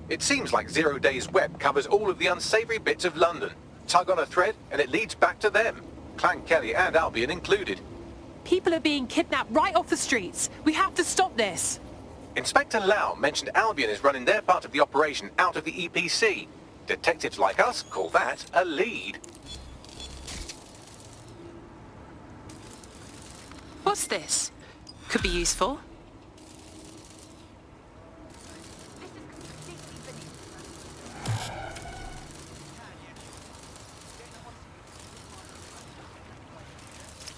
It seems like 0 Days Web covers all of the unsavory bits of London. Tug on a thread, and it leads back to them. Clan Kelly and Albion included. People are being kidnapped right off the streets. We have to stop this. Inspector Lau mentioned Albion is running their part of the operation out of the EPC. Detectives like us call that a lead. What's this? Could be useful.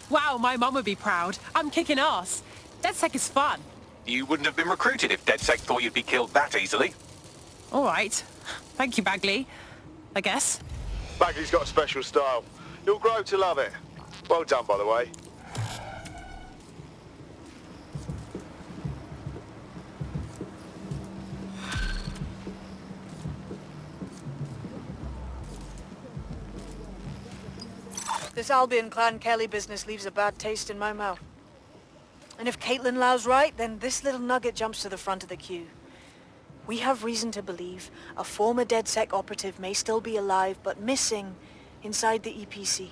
Wow, my mum would be proud. I'm kicking ass. DedSec is fun. You wouldn't have been recruited if DedSec thought you'd be killed that easily. All right. Thank you, Bagley. I guess. Bagley's got a special style. You'll grow to love it. Well done, by the way. This Albion Clan Kelly business leaves a bad taste in my mouth. And if Caitlin Lau's right, then this little nugget jumps to the front of the queue. We have reason to believe a former DedSec operative may still be alive, but missing inside the EPC.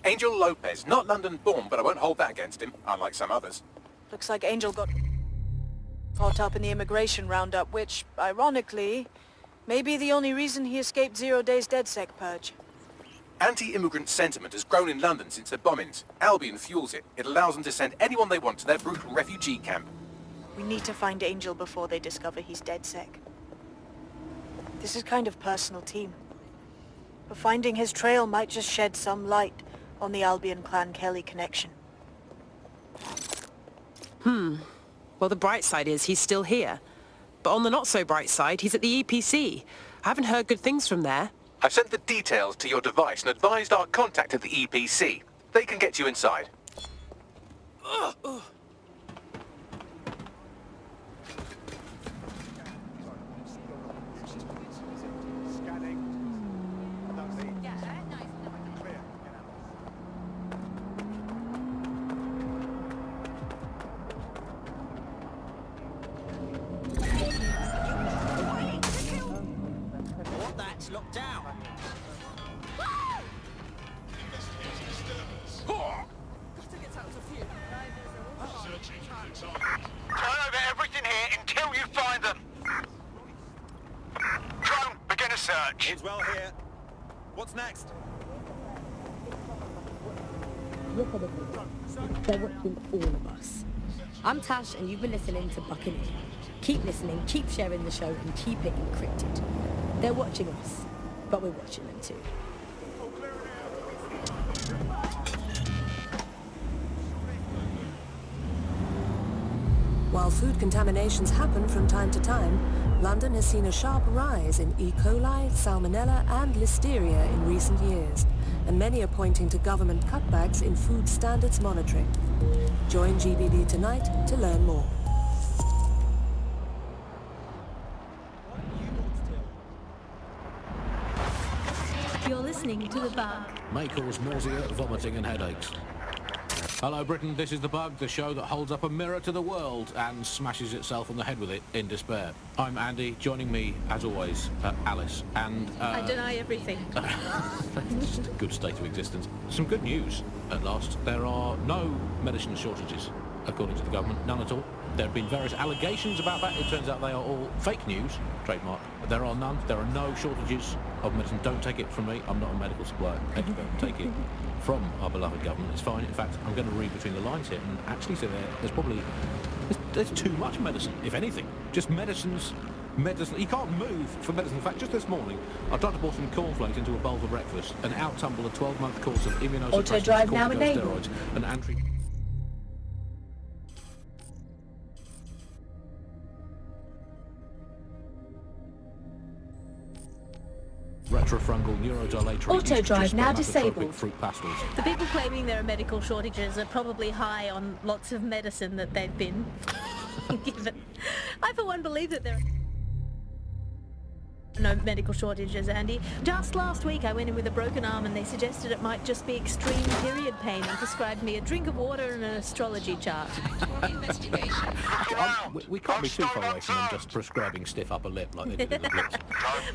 Angel Lopez, not London-born, but I won't hold that against him, unlike some others. Looks like Angel got caught up in the immigration roundup, which, ironically, may be the only reason he escaped 0 days DedSec purge. Anti-immigrant sentiment has grown in London since the bombings. Albion fuels it. It allows them to send anyone they want to their brutal refugee camp. We need to find Angel before they discover he's DedSec. This is kind of personal team. But finding his trail might just shed some light on the Albion Clan Kelly connection. Well, the bright side is he's still here. But on the not-so-bright side, he's at the EPC. I haven't heard good things from there. I've sent the details to your device and advised our contact at the EPC. They can get you inside. That's locked down. Turn over everything here until you find them. Drone, begin a search. All's well here. What's next? Look at it. They're watching all of us. I'm Tash, and you've been listening to Bucking In. Keep listening, keep sharing the show, and keep it encrypted. They're watching us, but we're watching them too. While food contaminations happen from time to time, London has seen a sharp rise in E. coli, salmonella and listeria in recent years, and many are pointing to government cutbacks in food standards monitoring. Join GBB tonight to learn more. You're listening to The Bug. May cause nausea, vomiting and headaches. Hello Britain, this is The Bug, the show that holds up a mirror to the world and smashes itself on the head with it in despair. I'm Andy, joining me, as always, Alice, and... I deny everything. Just a good state of existence. Some good news, at last. There are no medicine shortages, according to the government, none at all. There have been various allegations about that. It turns out they are all fake news, trademark. There are none. There are no shortages of medicine. Don't take it from me. I'm not a medical supply expert. Take it from our beloved government. It's fine. In fact, I'm going to read between the lines here and actually say there's probably there's too much medicine, if anything. Just medicine. You can't move for medicine. In fact, just this morning, I tried to pour some cornflakes into a bowl for breakfast and out-tumbled a 12-month course of immunosuppressants, Auto drive now enabled. corticosteroids, and anti... retrofungal neurodilatory Auto drive now disabled. fruit pastels. The people claiming there are medical shortages are probably high on lots of medicine that they've been given. I for one believe that there are no medical shortages, Andy. Just last week I went in with a broken arm and they suggested it might just be extreme period pain and prescribed me a drink of water and an astrology chart. We can't be too far away from them just prescribing stiff upper lip like they did in the Blitz.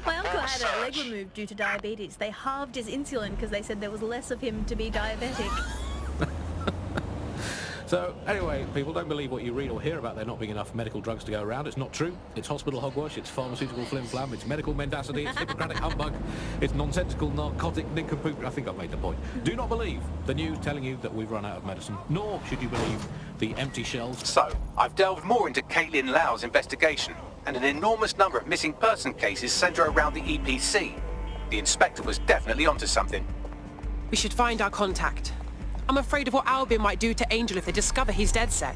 My uncle had a leg removed due to diabetes. They halved his insulin because they said there was less of him to be diabetic. So, anyway, people don't believe what you read or hear about there not being enough medical drugs to go around. It's not true. It's hospital hogwash, it's pharmaceutical flim-flam, it's medical mendacity, it's Hippocratic humbug, it's nonsensical narcotic nincompoop. I think I've made the point. Do not believe the news telling you that we've run out of medicine, nor should you believe the empty shelves. So, I've delved more into Caitlin Lau's investigation, and an enormous number of missing person cases centre around the EPC. The inspector was definitely onto something. We should find our contact. I'm afraid of what Albion might do to Angel if they discover he's DedSec.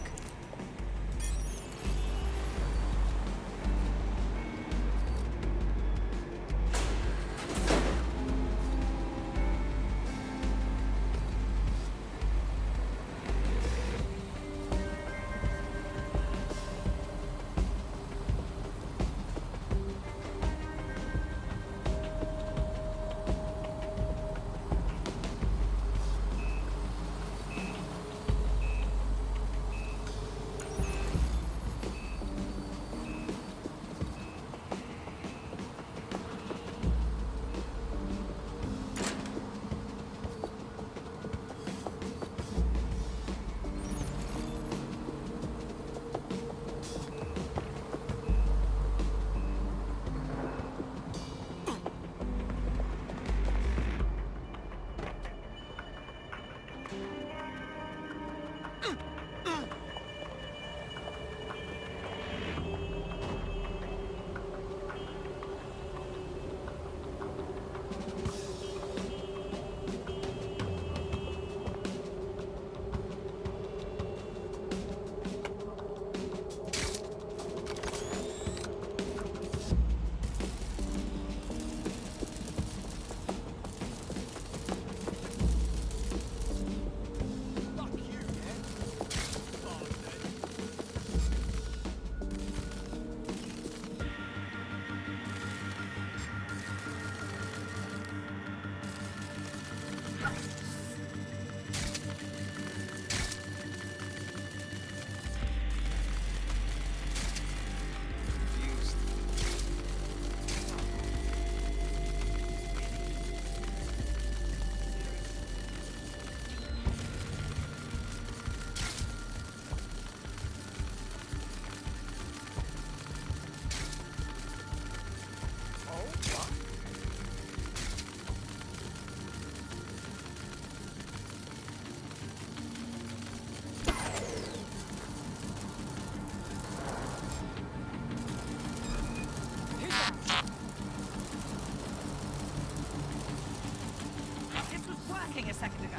A second ago.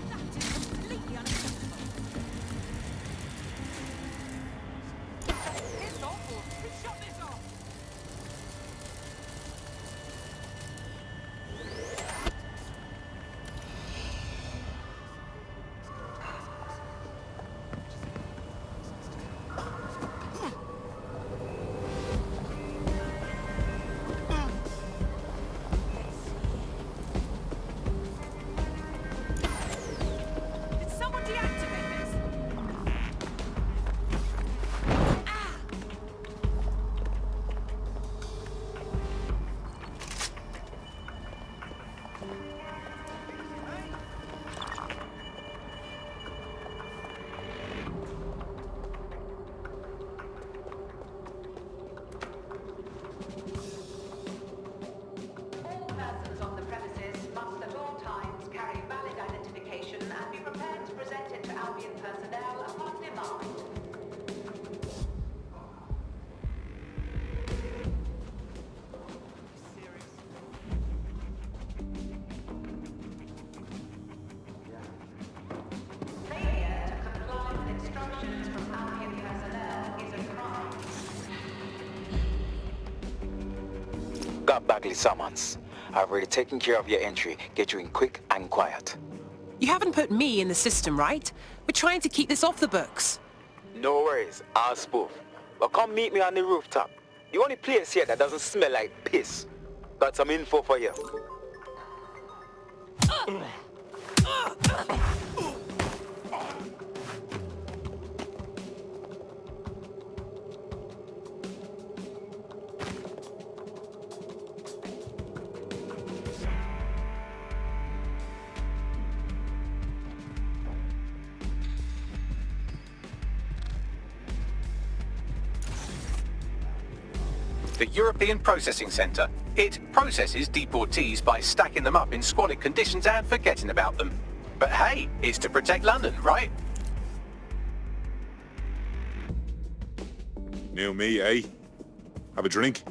That is completely unacceptable. It's awful. We shut this off. Got Bagley summons. I've already taken care of your entry. Get you in quick and quiet. You haven't put me in the system, right? We're trying to keep this off the books. No worries, I'll spoof. But come meet me on the rooftop. The only place here that doesn't smell like piss. Got some info for you. The European Processing Centre. It processes deportees by stacking them up in squalid conditions and forgetting about them. But hey, it's to protect London, right? New me, eh? Have a drink?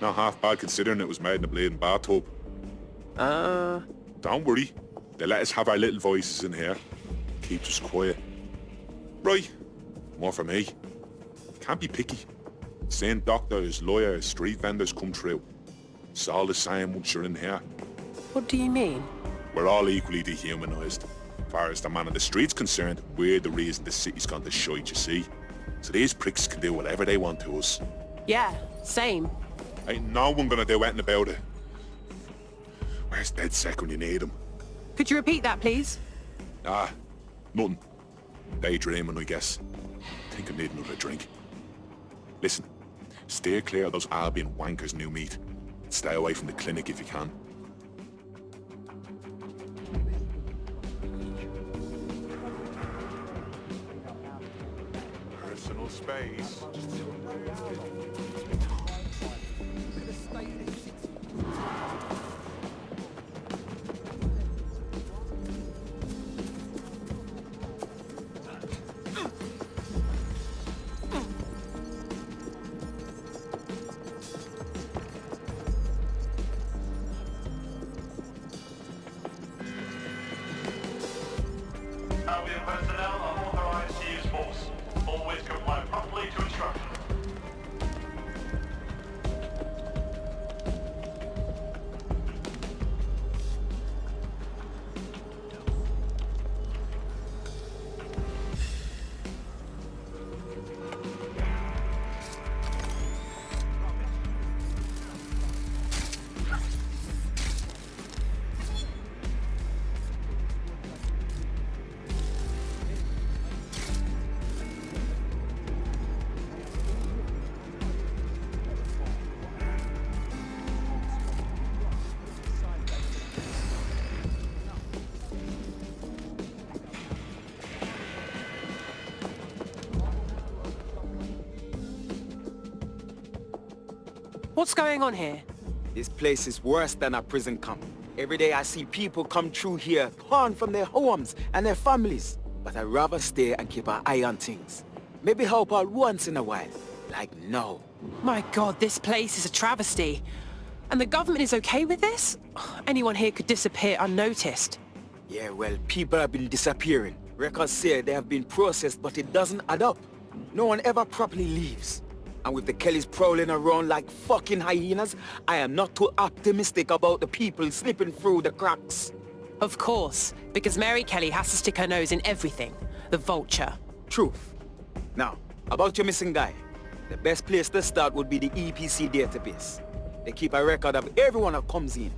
Not half bad considering it was made in a bleeding bathtub. Don't worry. They let us have our little voices in here. Keeps us quiet. Right. More for me. Can't be picky. Seeing doctors, lawyers, street vendors come through. It's all the same once you're in here. What do you mean? We're all equally dehumanised. As far as the man on the street's concerned, we're the reason the city's gone to shite, you see. So these pricks can do whatever they want to us. Yeah, same. Ain't no one gonna do anything about it. Where's DedSec when you need him? Could you repeat that, please? Nothing. Daydreaming, I guess. Think I need another drink. Listen, steer clear of those Albion wankers' new meat. Stay away from the clinic if you can. Personal space. Albion personnel are authorized to use force. Always comply properly to instructions. What's going on here? This place is worse than a prison camp. Every day I see people come through here, torn from their homes and their families. But I'd rather stay and keep an eye on things. Maybe help out once in a while. Like now. My God, this place is a travesty. And the government is okay with this? Anyone here could disappear unnoticed. Yeah, well, people have been disappearing. Records say they have been processed, but it doesn't add up. No one ever properly leaves. And with the Kellys prowling around like fucking hyenas, I am not too optimistic about the people slipping through the cracks. Of course, because Mary Kelly has to stick her nose in everything. The vulture. Truth. Now, about your missing guy. The best place to start would be the EPC database. They keep a record of everyone that comes in.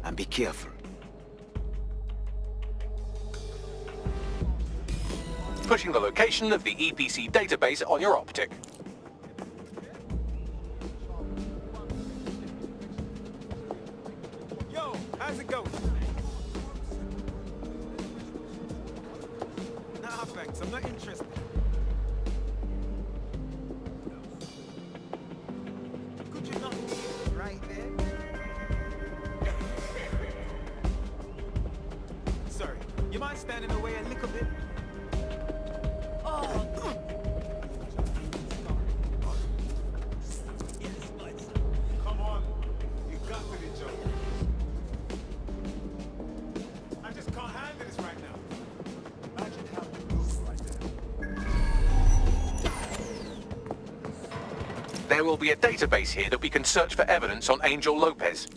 And be careful. Pushing the location of the EPC database on your optic. Yo, how's it going? Nah, thanks. I'm not interested. Could you not be right there? Sorry, you mind standing away a little bit? Oh. Come on, you got to be joking. I just can't handle this right now. Imagine how you move right now. There will be a database here that we can search for evidence on Angel Lopez.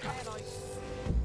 can I...